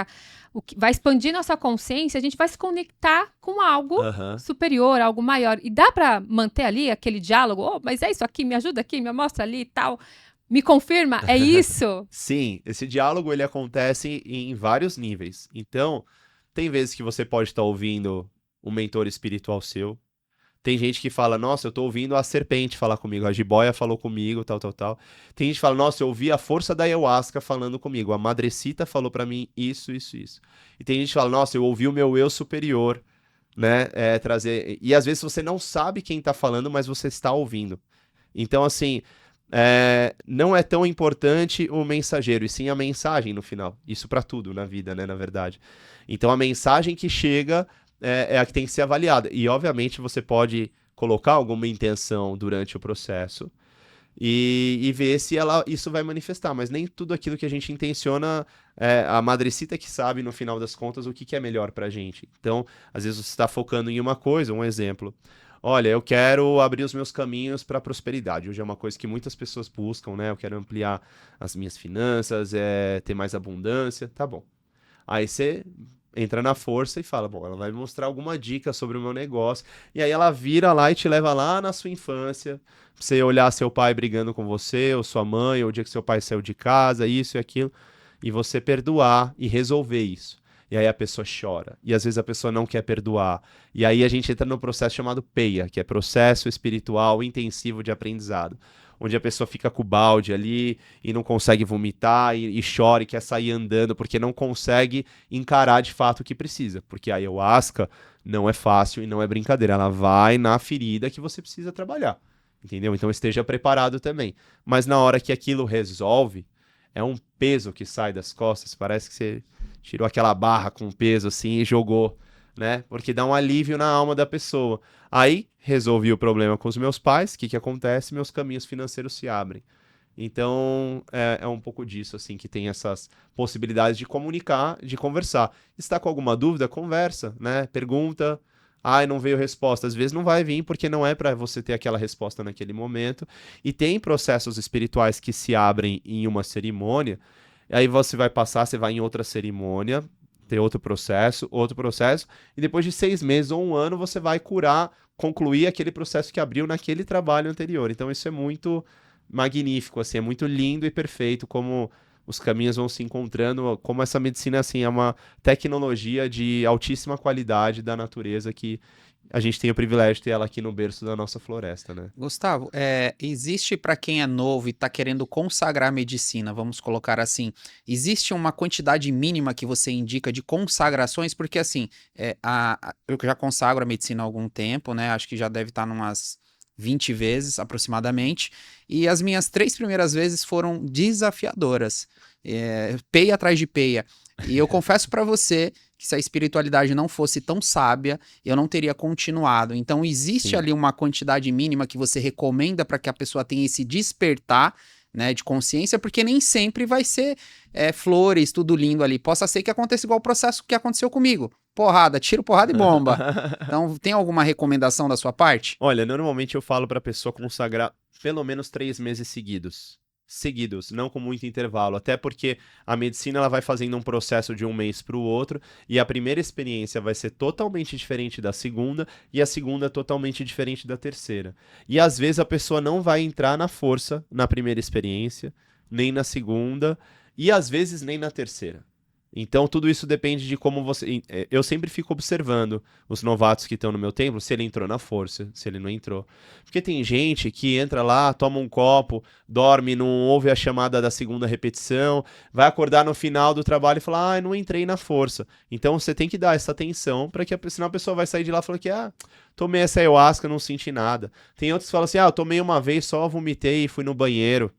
o que vai expandir nossa consciência, a gente vai se conectar com algo superior, algo maior. E dá para manter ali aquele diálogo, oh, mas é isso aqui, me ajuda aqui, me mostra ali e tal. Me confirma, é isso? Sim, esse diálogo ele acontece em vários níveis. Então, tem vezes que você pode estar ouvindo um mentor espiritual seu. Tem gente que fala, nossa, eu tô ouvindo a serpente falar comigo, a jiboia falou comigo, tal. Tem gente que fala, nossa, eu ouvi a força da ayahuasca falando comigo, a madrecita falou pra mim isso. E tem gente que fala, nossa, eu ouvi o meu eu superior, né, trazer... E às vezes você não sabe quem tá falando, mas você está ouvindo. Então, assim, não é tão importante o mensageiro, e sim a mensagem no final. Isso pra tudo na vida, né, na verdade. Então, a mensagem que chega... é a que tem que ser avaliada. E, obviamente, você pode colocar alguma intenção durante o processo e ver se isso vai manifestar. Mas nem tudo aquilo que a gente intenciona, a madrecita que sabe, no final das contas, o que é melhor pra gente. Então, às vezes você está focando em uma coisa, um exemplo. Olha, eu quero abrir os meus caminhos para a prosperidade. Hoje é uma coisa que muitas pessoas buscam, né? Eu quero ampliar as minhas finanças, ter mais abundância. Tá bom. Aí você entra na força e fala, bom, ela vai me mostrar alguma dica sobre o meu negócio. E aí ela vira lá e te leva lá na sua infância, pra você olhar seu pai brigando com você, ou sua mãe, ou o dia que seu pai saiu de casa, isso e aquilo, e você perdoar e resolver isso. E aí a pessoa chora. E às vezes a pessoa não quer perdoar. E aí a gente entra no processo chamado PEIA, que é Processo Espiritual Intensivo de Aprendizado, onde a pessoa fica com o balde ali e não consegue vomitar e chora e quer sair andando porque não consegue encarar de fato o que precisa. Porque a ayahuasca não é fácil e não é brincadeira. Ela vai na ferida que você precisa trabalhar, entendeu? Então esteja preparado também. Mas na hora que aquilo resolve, é um peso que sai das costas. Parece que você tirou aquela barra com peso assim e jogou, né? Porque dá um alívio na alma da pessoa. Aí, resolvi o problema com os meus pais, o que acontece? Meus caminhos financeiros se abrem. Então, é um pouco disso, assim, que tem essas possibilidades de comunicar, de conversar. Está com alguma dúvida? Conversa, né? Pergunta. Ai, não veio resposta. Às vezes não vai vir, porque não é para você ter aquela resposta naquele momento. E tem processos espirituais que se abrem em uma cerimônia. Aí você vai passar, você vai em outra cerimônia, ter outro processo, e depois de 6 meses ou 1 ano você vai concluir aquele processo que abriu naquele trabalho anterior. Então isso é muito magnífico, assim, é muito lindo e perfeito como os caminhos vão se encontrando, como essa medicina, assim, é uma tecnologia de altíssima qualidade da natureza que a gente tem o privilégio de ter ela aqui no berço da nossa floresta, né? Gustavo, existe para quem é novo e está querendo consagrar a medicina, vamos colocar assim, existe uma quantidade mínima que você indica de consagrações? Porque assim, eu já consagro a medicina há algum tempo, né? Acho que já deve estar numas 20 vezes aproximadamente, e as minhas 3 primeiras vezes foram desafiadoras, peia atrás de peia. E eu confesso para você que se a espiritualidade não fosse tão sábia, eu não teria continuado. Então, existe Sim. ali uma quantidade mínima que você recomenda para que a pessoa tenha esse despertar, né, de consciência, porque nem sempre vai ser flores, tudo lindo ali. Possa ser que aconteça igual o processo que aconteceu comigo. Porrada, tiro, porrada e bomba. Então, tem alguma recomendação da sua parte? Olha, normalmente eu falo pra pessoa consagrar pelo menos 3 meses seguidos. Seguidos, não com muito intervalo. Até porque a medicina ela vai fazendo um processo de um mês para o outro, e a primeira experiência vai ser totalmente diferente da segunda, e a segunda totalmente diferente da terceira. E às vezes a pessoa não vai entrar na força na primeira experiência, nem na segunda, e às vezes nem na terceira. Então, tudo isso depende de como você. Eu sempre fico observando os novatos que estão no meu templo, se ele entrou na força, se ele não entrou. Porque tem gente que entra lá, toma um copo, dorme, não ouve a chamada da segunda repetição, vai acordar no final do trabalho e falar: não entrei na força. Então, você tem que dar essa atenção, para que senão a pessoa vai sair de lá falando que, tomei essa ayahuasca, não senti nada. Tem outros que falam assim: eu tomei uma vez só, vomitei e fui no banheiro.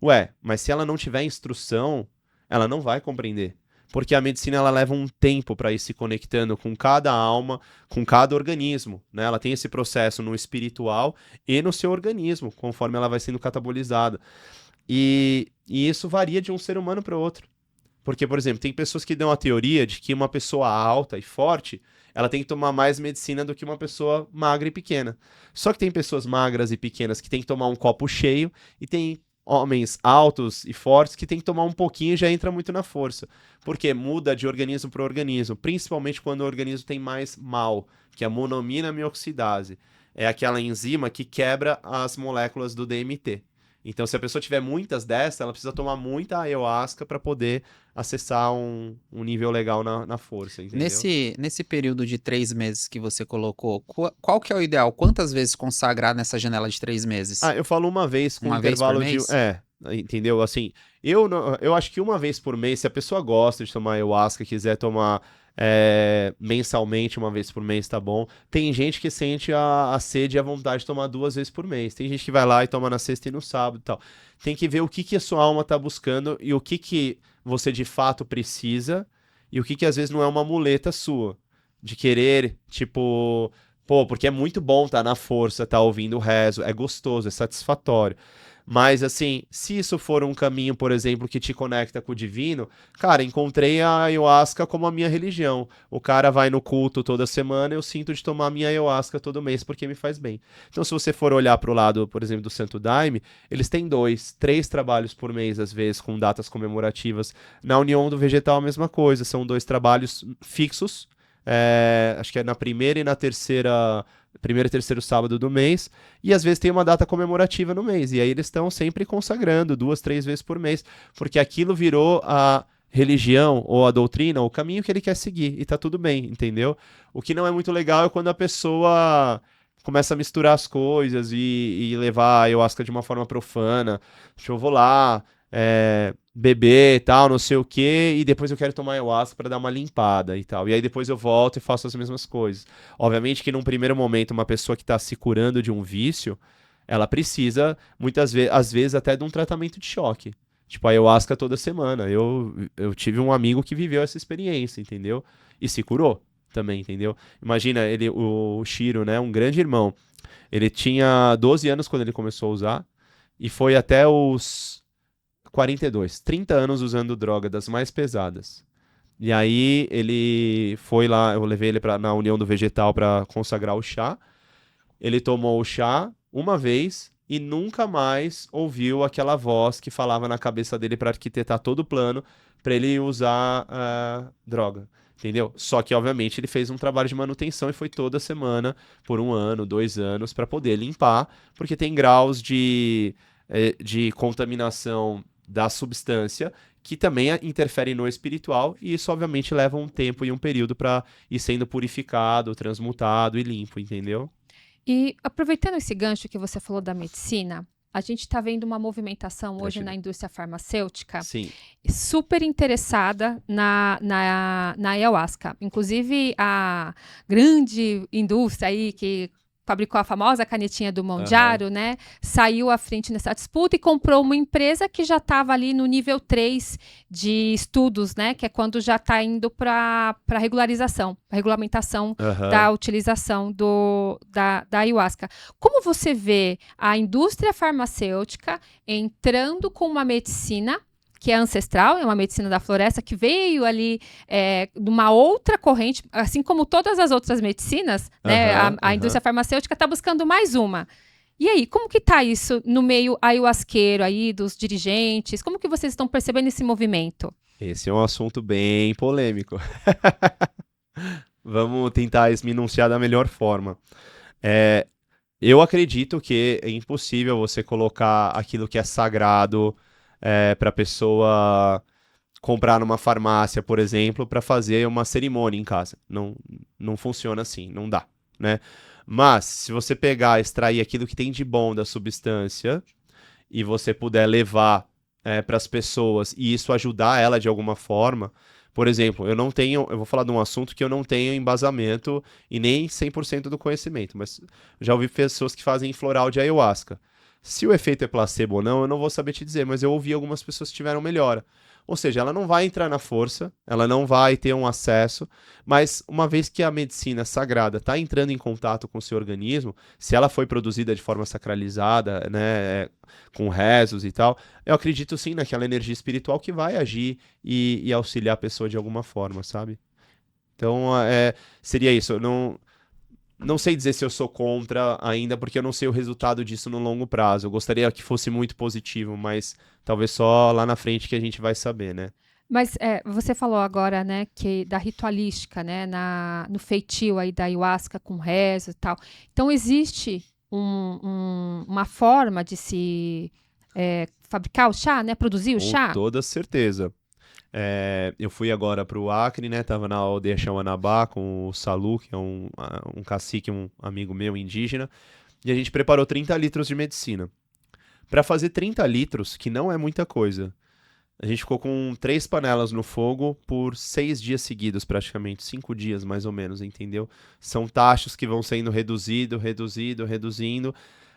Ué, mas se ela não tiver instrução, ela não vai compreender. Porque a medicina ela leva um tempo para ir se conectando com cada alma, com cada organismo, né? Ela tem esse processo no espiritual e no seu organismo, conforme ela vai sendo catabolizada. E isso varia de um ser humano para outro. Porque, por exemplo, tem pessoas que dão a teoria de que uma pessoa alta e forte, ela tem que tomar mais medicina do que uma pessoa magra e pequena. Só que tem pessoas magras e pequenas que tem que tomar um copo cheio, e tem homens altos e fortes que tem que tomar um pouquinho e já entra muito na força. Porque muda de organismo para organismo, principalmente quando o organismo tem mais mal, que é a monoamina mioxidase. É aquela enzima que quebra as moléculas do DMT. Então, se a pessoa tiver muitas dessas, ela precisa tomar muita ayahuasca para poder acessar um nível legal na força, entendeu? Nesse período de 3 meses que você colocou, qual que é o ideal? Quantas vezes consagrar nessa janela de 3 meses? Eu falo uma vez com Uma um vez por intervalo mês? entendeu? Assim, eu acho que uma vez por mês, se a pessoa gosta de tomar ayahuasca, quiser tomar mensalmente, uma vez por mês, tá bom. Tem gente que sente a sede e a vontade de tomar 2 vezes por mês. Tem gente que vai lá e toma na sexta e no sábado e tal. Tem que ver o que a sua alma tá buscando e o que você de fato precisa, e o que às vezes não é uma muleta sua. De querer, tipo, porque é muito bom tá na força, tá ouvindo o rezo, é gostoso, é satisfatório. Mas, assim, se isso for um caminho, por exemplo, que te conecta com o divino, cara, encontrei a ayahuasca como a minha religião. O cara vai no culto toda semana, eu sinto de tomar a minha ayahuasca todo mês porque me faz bem. Então, se você for olhar pro lado, por exemplo, do Santo Daime, eles têm 2, 3 trabalhos por mês, às vezes, com datas comemorativas. Na União do Vegetal, a mesma coisa, são 2 trabalhos fixos, acho que é na primeira e na terceira... primeiro e terceiro sábado do mês, e às vezes tem uma data comemorativa no mês, e aí eles estão sempre consagrando 2, 3 vezes por mês, porque aquilo virou a religião, ou a doutrina, ou o caminho que ele quer seguir, e tá tudo bem, entendeu? O que não é muito legal é quando a pessoa começa a misturar as coisas e levar a ayahuasca de uma forma profana. Eu vou lá, beber e tal, não sei o que, e depois eu quero tomar ayahuasca para dar uma limpada e tal. E aí depois eu volto e faço as mesmas coisas. Obviamente que num primeiro momento, uma pessoa que está se curando de um vício, ela precisa, muitas vezes, às vezes até de um tratamento de choque. Tipo, ayahuasca toda semana. Eu tive um amigo que viveu essa experiência, entendeu? E se curou também, entendeu? Imagina, o Shiro, né, um grande irmão. Ele tinha 12 anos quando ele começou a usar, e foi até os 42, 30 anos usando droga das mais pesadas. E aí ele foi lá, eu levei ele na União do Vegetal para consagrar o chá. Ele tomou o chá uma vez e nunca mais ouviu aquela voz que falava na cabeça dele para arquitetar todo o plano para ele usar droga. Entendeu? Só que, obviamente, ele fez um trabalho de manutenção e foi toda semana, por 1 ano, 2 anos, para poder limpar, porque tem graus de contaminação da substância que também interferem no espiritual, e isso obviamente leva um tempo e um período para ir sendo purificado, transmutado e limpo, entendeu? E aproveitando esse gancho que você falou da medicina, a gente está vendo uma movimentação hoje na indústria farmacêutica. Sim. Super interessada na ayahuasca. Inclusive, a grande indústria aí que fabricou a famosa canetinha do Mondiaro, né? Saiu à frente nessa disputa e comprou uma empresa que já estava ali no nível 3 de estudos, né? Que é quando já está indo para a regulamentação da utilização da ayahuasca. Como você vê a indústria farmacêutica entrando com uma medicina que é ancestral, é uma medicina da floresta que veio ali de uma outra corrente, assim como todas as outras medicinas, né? A indústria farmacêutica está buscando mais uma. E aí, como que está isso no meio ayahuasqueiro aí, dos dirigentes? Como que vocês estão percebendo esse movimento? Esse é um assunto bem polêmico. Vamos tentar esminunciar da melhor forma. Eu acredito que é impossível você colocar aquilo que é sagrado para a pessoa comprar numa farmácia, por exemplo, para fazer uma cerimônia em casa. Não funciona assim, não dá, né? Mas, se você pegar, extrair aquilo que tem de bom da substância e você puder levar para as pessoas e isso ajudar ela de alguma forma. Por exemplo, eu vou falar de um assunto que eu não tenho embasamento e nem 100% do conhecimento, mas já ouvi pessoas que fazem floral de ayahuasca. Se o efeito é placebo ou não, eu não vou saber te dizer, mas eu ouvi algumas pessoas que tiveram melhora. Ou seja, ela não vai entrar na força, ela não vai ter um acesso, mas uma vez que a medicina sagrada está entrando em contato com o seu organismo, se ela foi produzida de forma sacralizada, né, com rezos e tal, eu acredito sim naquela energia espiritual que vai agir e auxiliar a pessoa de alguma forma, sabe? Então, seria isso. Eu não sei dizer se eu sou contra ainda, porque eu não sei o resultado disso no longo prazo. Eu gostaria que fosse muito positivo, mas talvez só lá na frente que a gente vai saber, né? Mas você falou agora, né, que da ritualística, né, no feitio aí da ayahuasca com rezo e tal. Então, existe uma forma de se fabricar o chá, né, produzir o chá? Com toda certeza. Eu fui agora para o Acre, né? Tava na aldeia Xamanabá com o Salu, que é um cacique, um amigo meu indígena, e a gente preparou 30 litros de medicina. Para fazer 30 litros, que não é muita coisa, a gente ficou com 3 panelas no fogo por 6 dias seguidos, praticamente, 5 dias mais ou menos, entendeu? São tachos que vão sendo reduzindo,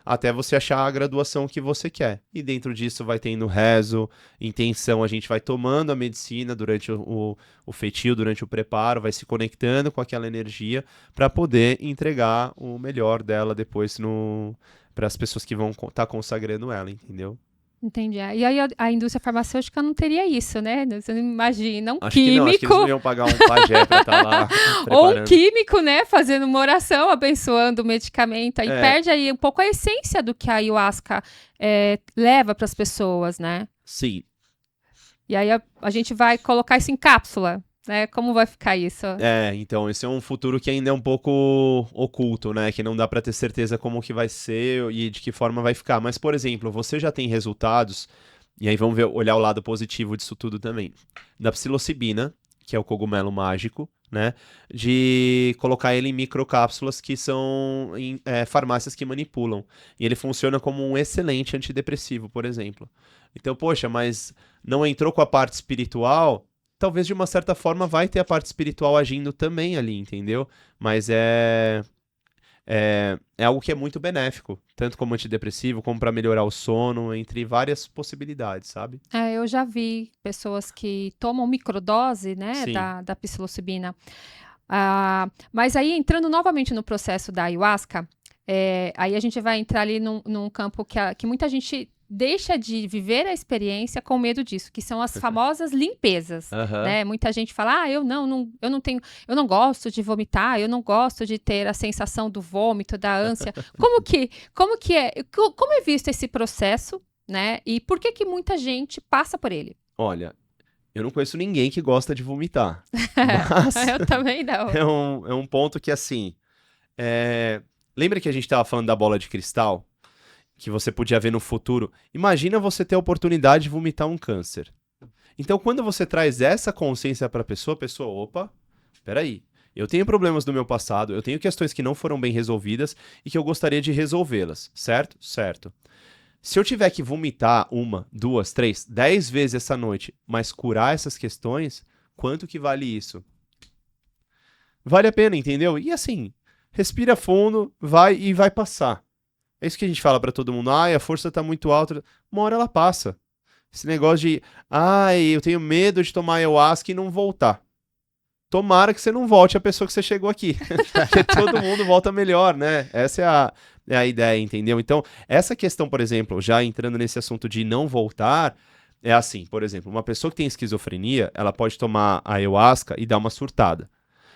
até você achar a graduação que você quer. E dentro disso vai tendo rezo, intenção, a gente vai tomando a medicina durante o feitio, durante o preparo, vai se conectando com aquela energia para poder entregar o melhor dela depois para as pessoas que vão estar consagrando ela, entendeu? Entendi. E aí a indústria farmacêutica não teria isso, né? Você não imagina Acho que eles não iam pagar um pajé pra estar lá ou um preparando. químico, né? Fazendo uma oração, abençoando o medicamento. Aí perde aí um pouco a essência do que a ayahuasca leva para as pessoas, né? Sim. E aí a gente vai colocar isso em cápsula, né? Como vai ficar isso? Então, esse é um futuro que ainda é um pouco oculto, né? Que não dá pra ter certeza como que vai ser e de que forma vai ficar. Mas, por exemplo, você já tem resultados, e aí vamos olhar o lado positivo disso tudo também. Da psilocibina, que é o cogumelo mágico, né? De colocar ele em microcápsulas que são em farmácias que manipulam. E ele funciona como um excelente antidepressivo, por exemplo. Então, poxa, mas não entrou com a parte espiritual? Talvez de uma certa forma vai ter a parte espiritual agindo também ali, entendeu? Mas é algo que é muito benéfico, tanto como antidepressivo, como para melhorar o sono, entre várias possibilidades, sabe? Eu já vi pessoas que tomam microdose, né, Sim. da psilocibina. Mas aí, entrando novamente no processo da ayahuasca, aí a gente vai entrar ali num campo que muita gente deixa de viver a experiência com medo disso, que são as famosas limpezas, né? Muita gente fala, eu não gosto de vomitar, eu não gosto de ter a sensação do vômito, da ânsia. Como é visto esse processo, né? E por que muita gente passa por ele? Olha, eu não conheço ninguém que gosta de vomitar, mas Eu também não. é um ponto que, assim, lembra que a gente estava falando da bola de cristal? Que você podia ver no futuro. Imagina você ter a oportunidade de vomitar um câncer. Então, quando você traz essa consciência para a pessoa, opa, peraí, eu tenho problemas do meu passado, eu tenho questões que não foram bem resolvidas e que eu gostaria de resolvê-las, certo? Certo. Se eu tiver que vomitar 1, 2, 3, 10 vezes essa noite, mas curar essas questões, quanto que vale isso? Vale a pena, entendeu? E assim, respira fundo, vai e vai passar. É isso que a gente fala pra todo mundo. Ai, a força tá muito alta. Uma hora ela passa. Esse negócio de, ai, eu tenho medo de tomar ayahuasca e não voltar. Tomara que você não volte a pessoa que você chegou aqui. Porque todo mundo volta melhor, né? Essa é a ideia, entendeu? Então, essa questão, por exemplo, já entrando nesse assunto de não voltar, é assim, por exemplo, uma pessoa que tem esquizofrenia, ela pode tomar ayahuasca e dar uma surtada.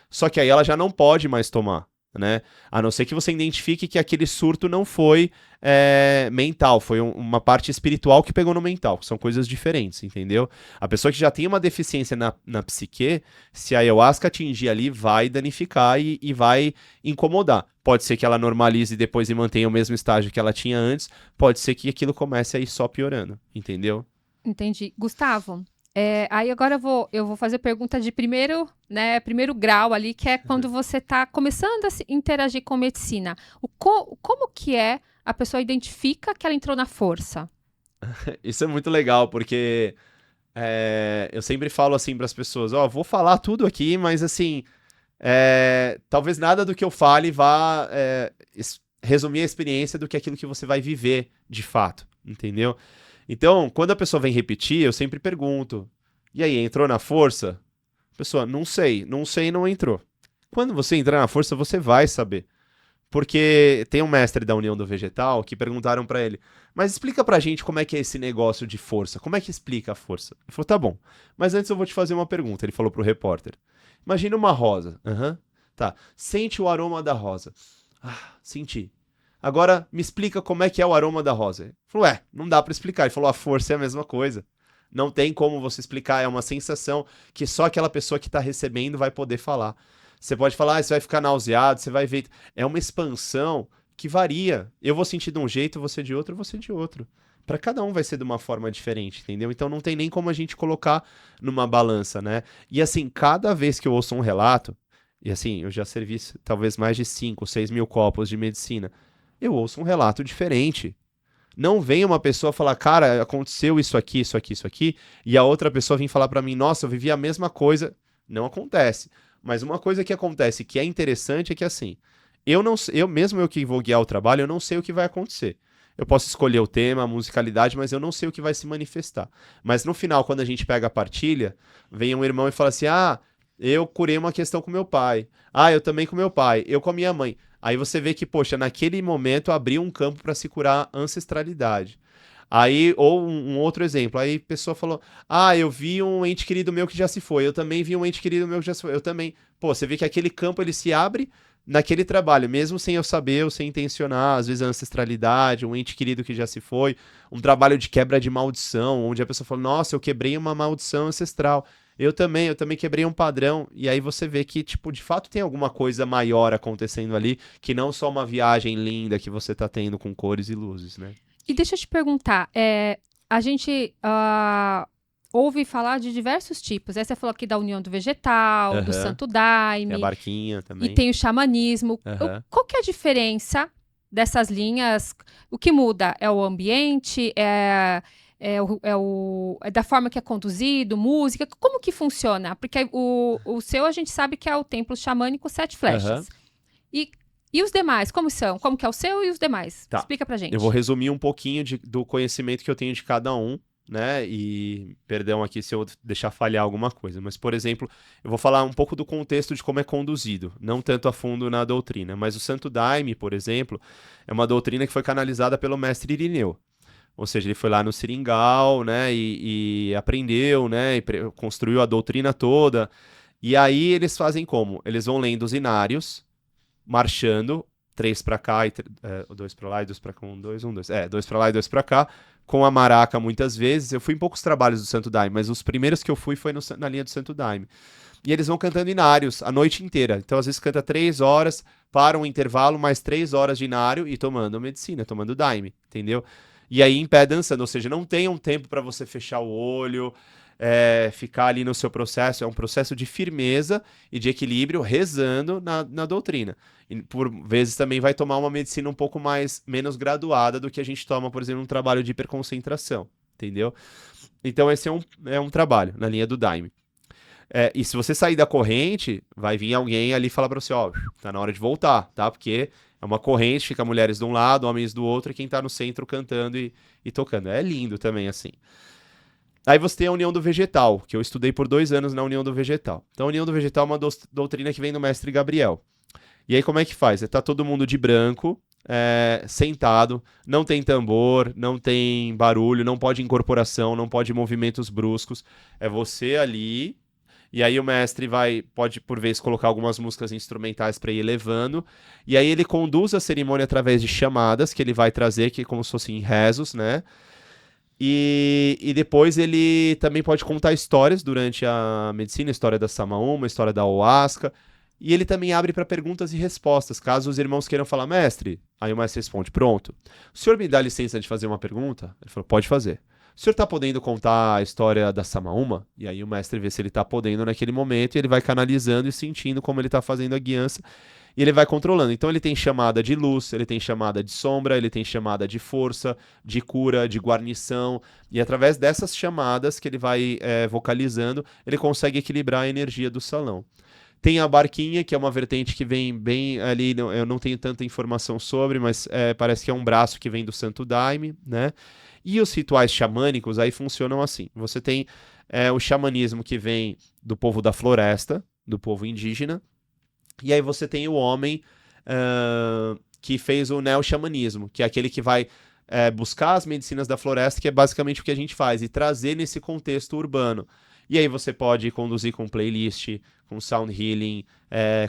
Só que aí ela já não pode mais tomar, né? A não ser que você identifique que aquele surto não foi mental, foi uma parte espiritual que pegou no mental, que são coisas diferentes, entendeu? A pessoa que já tem uma deficiência na psique, se a ayahuasca atingir ali, vai danificar e vai incomodar. Pode ser que ela normalize depois e mantenha o mesmo estágio que ela tinha antes, pode ser que aquilo comece a ir só piorando, entendeu? Entendi. Gustavo, aí agora eu vou fazer pergunta de primeiro, né, primeiro grau ali, que é quando você está começando a interagir com medicina. Como que a pessoa identifica que ela entrou na força? Isso é muito legal, porque eu sempre falo assim para as pessoas, ó, vou falar tudo aqui, mas assim, talvez nada do que eu fale vá resumir a experiência do que aquilo que você vai viver de fato, entendeu? Então, quando a pessoa vem repetir, eu sempre pergunto, e aí, entrou na força? A pessoa, não sei, não entrou. Quando você entrar na força, você vai saber. Porque tem um mestre da União do Vegetal que perguntaram pra ele, mas explica pra gente como é que é esse negócio de força, como é que explica a força? Ele falou, tá bom, mas antes eu vou te fazer uma pergunta, ele falou pro repórter. Imagina uma rosa, tá, sente o aroma da rosa. Ah, senti. Agora me explica como é que é o aroma da rosa. Ele falou, não dá pra explicar. Ele falou, a força é a mesma coisa. Não tem como você explicar, é uma sensação que só aquela pessoa que tá recebendo vai poder falar. Você pode falar, você vai ficar nauseado, você vai ver. É uma expansão que varia. Eu vou sentir de um jeito, você de outro, você de outro. Para cada um vai ser de uma forma diferente, entendeu? Então não tem nem como a gente colocar numa balança, né? E assim, cada vez que eu ouço um relato, e assim, eu já servi talvez mais de 5, 6 mil copos de medicina, eu ouço um relato diferente. Não vem uma pessoa falar, cara, aconteceu isso aqui, isso aqui, isso aqui, e a outra pessoa vem falar para mim, nossa, eu vivi a mesma coisa. Não acontece. Mas uma coisa que acontece que é interessante é que assim, eu que vou guiar o trabalho, eu não sei o que vai acontecer. Eu posso escolher o tema, a musicalidade, mas eu não sei o que vai se manifestar. Mas no final, quando a gente pega a partilha, vem um irmão e fala assim, eu curei uma questão com meu pai. Eu também com meu pai. Eu com a minha mãe. Aí você vê que, poxa, naquele momento abriu um campo para se curar ancestralidade. Aí, ou um outro exemplo, aí a pessoa falou, eu vi um ente querido meu que já se foi, eu também vi um ente querido meu que já se foi, eu também. Pô, você vê que aquele campo ele se abre naquele trabalho, mesmo sem eu saber ou sem intencionar, às vezes a ancestralidade, um ente querido que já se foi, um trabalho de quebra de maldição, onde a pessoa fala, nossa, eu quebrei uma maldição ancestral. Eu também quebrei um padrão. E aí você vê que, tipo, de fato tem alguma coisa maior acontecendo ali, que não só uma viagem linda que você tá tendo com cores e luzes, né? E deixa eu te perguntar, a gente ouve falar de diversos tipos. Você falou aqui da União do Vegetal, do Santo Daime. Tem a barquinha também. E tem o xamanismo. Qual que é a diferença dessas linhas? O que muda? É o ambiente? É da forma que é conduzido? Música? Como que funciona? Porque o seu a gente sabe que é o templo xamânico Sete Flechas. E os demais, como são? Como que é o seu e os demais? Tá. Explica pra gente. Eu vou resumir um pouquinho do conhecimento que eu tenho de cada um, né? E perdão aqui se eu deixar falhar alguma coisa. Mas, por exemplo, eu vou falar um pouco do contexto de como é conduzido. Não tanto a fundo na doutrina. Mas o Santo Daime, por exemplo, é uma doutrina que foi canalizada pelo mestre Irineu. Ou seja, ele foi lá no Seringal, né? E aprendeu, né? E construiu a doutrina toda. E aí eles fazem como? Eles vão lendo os inários, marchando, 3 pra cá, 2 pra lá e 2 pra cá, 1, 2, 1, 2. 2 pra lá e 2 pra cá, com a maraca muitas vezes. Eu fui em poucos trabalhos do Santo Daime, mas os primeiros que eu fui foi na linha do Santo Daime. E eles vão cantando inários a noite inteira. Então, às vezes, canta 3 horas, para um intervalo, mais 3 horas de inário e tomando medicina, tomando Daime, entendeu? E aí, em pé dançando, ou seja, não tem um tempo para você fechar o olho, ficar ali no seu processo. É um processo de firmeza e de equilíbrio, rezando na doutrina. E por vezes também vai tomar uma medicina um pouco menos graduada do que a gente toma, por exemplo, um trabalho de hiperconcentração, entendeu? Então esse é um trabalho na linha do Daime. E se você sair da corrente, vai vir alguém ali falar pra você, ó, tá na hora de voltar, tá? Porque é uma corrente, fica mulheres de um lado, homens do outro, e quem tá no centro cantando e tocando. É lindo também, assim. Aí você tem a união do vegetal, que eu estudei por 2 anos na união do vegetal. Então, a união do vegetal é uma doutrina que vem do mestre Gabriel. E aí, como é que faz? Tá todo mundo de branco, sentado, não tem tambor, não tem barulho, não pode incorporação, não pode movimentos bruscos. É você ali, e aí o mestre pode, por vez, colocar algumas músicas instrumentais para ir levando. E aí ele conduz a cerimônia através de chamadas, que ele vai trazer, que é como se fossem rezos, né? E depois ele também pode contar histórias durante a medicina, a história da Samaúma, a história da Ayahuasca. E ele também abre para perguntas e respostas, caso os irmãos queiram falar, mestre. Aí o mestre responde, pronto. O senhor me dá licença de fazer uma pergunta? Ele falou, pode fazer. O senhor está podendo contar a história da Samaúma? E aí o mestre vê se ele está podendo naquele momento e ele vai canalizando e sentindo como ele está fazendo a guiança. E ele vai controlando. Então ele tem chamada de luz, ele tem chamada de sombra, ele tem chamada de força, de cura, de guarnição. E através dessas chamadas que ele vai vocalizando, ele consegue equilibrar a energia do salão. Tem a barquinha, que é uma vertente que vem bem ali, eu não tenho tanta informação sobre, mas parece que é um braço que vem do Santo Daime, né? E os rituais xamânicos aí funcionam assim. Você tem o xamanismo que vem do povo da floresta, do povo indígena, e aí você tem o homem que fez o neo-xamanismo, que é aquele que vai buscar as medicinas da floresta, que é basicamente o que a gente faz, e trazer nesse contexto urbano. E aí você pode conduzir com playlist, com sound healing,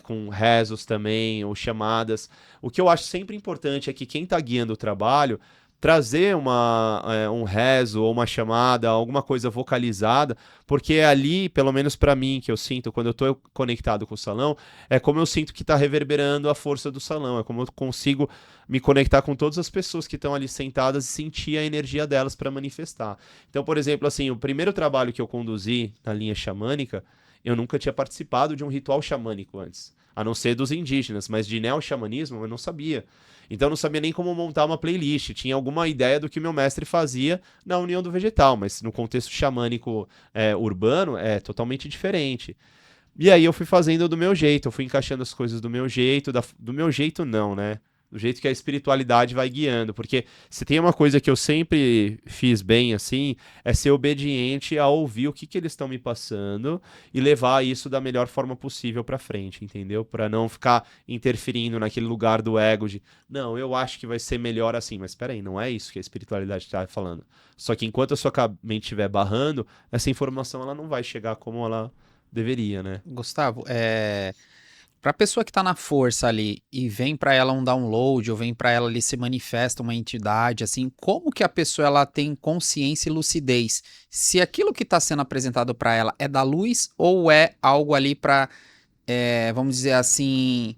com rezos também, ou chamadas. O que eu acho sempre importante é que quem está guiando o trabalho trazer um rezo ou uma chamada, alguma coisa vocalizada, porque é ali, pelo menos para mim, que eu sinto quando eu estou conectado com o salão, é como eu sinto que está reverberando a força do salão, é como eu consigo me conectar com todas as pessoas que estão ali sentadas e sentir a energia delas para manifestar. Então, por exemplo, assim, o primeiro trabalho que eu conduzi na linha xamânica, eu nunca tinha participado de um ritual xamânico antes, a não ser dos indígenas, mas de neo-xamanismo eu não sabia. Então eu não sabia nem como montar uma playlist, tinha alguma ideia do que o meu mestre fazia na união do vegetal, mas no contexto xamânico urbano é totalmente diferente. E aí eu fui fazendo do meu jeito, eu fui encaixando as coisas do meu jeito, do meu jeito não, né? Do jeito que a espiritualidade vai guiando, porque se tem uma coisa que eu sempre fiz bem, assim, é ser obediente a ouvir o que eles estão me passando e levar isso da melhor forma possível pra frente, entendeu? Pra não ficar interferindo naquele lugar do ego de, não, eu acho que vai ser melhor assim, mas peraí, não é isso que a espiritualidade tá falando. Só que enquanto a sua mente estiver barrando, essa informação ela não vai chegar como ela deveria, né? Gustavo, para a pessoa que está na força ali e vem para ela um download ou vem para ela ali se manifesta uma entidade, assim, como que a pessoa ela tem consciência e lucidez? Se aquilo que está sendo apresentado para ela é da luz ou é algo ali para, vamos dizer assim,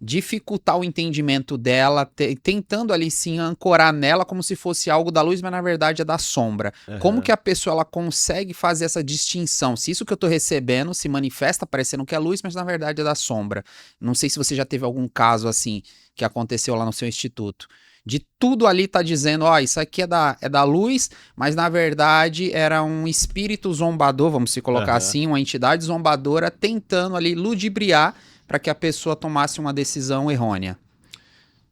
dificultar o entendimento dela, tentando ali sim ancorar nela como se fosse algo da luz, mas na verdade é da sombra. Como que a pessoa ela consegue fazer essa distinção? Se isso que eu tô recebendo se manifesta parecendo que é luz, mas na verdade é da sombra. Não sei se você já teve algum caso assim que aconteceu lá no seu instituto. De tudo ali tá dizendo, ó, isso aqui é da luz, mas na verdade era um espírito zombador, vamos se colocar assim, uma entidade zombadora tentando ali ludibriar para que a pessoa tomasse uma decisão errônea.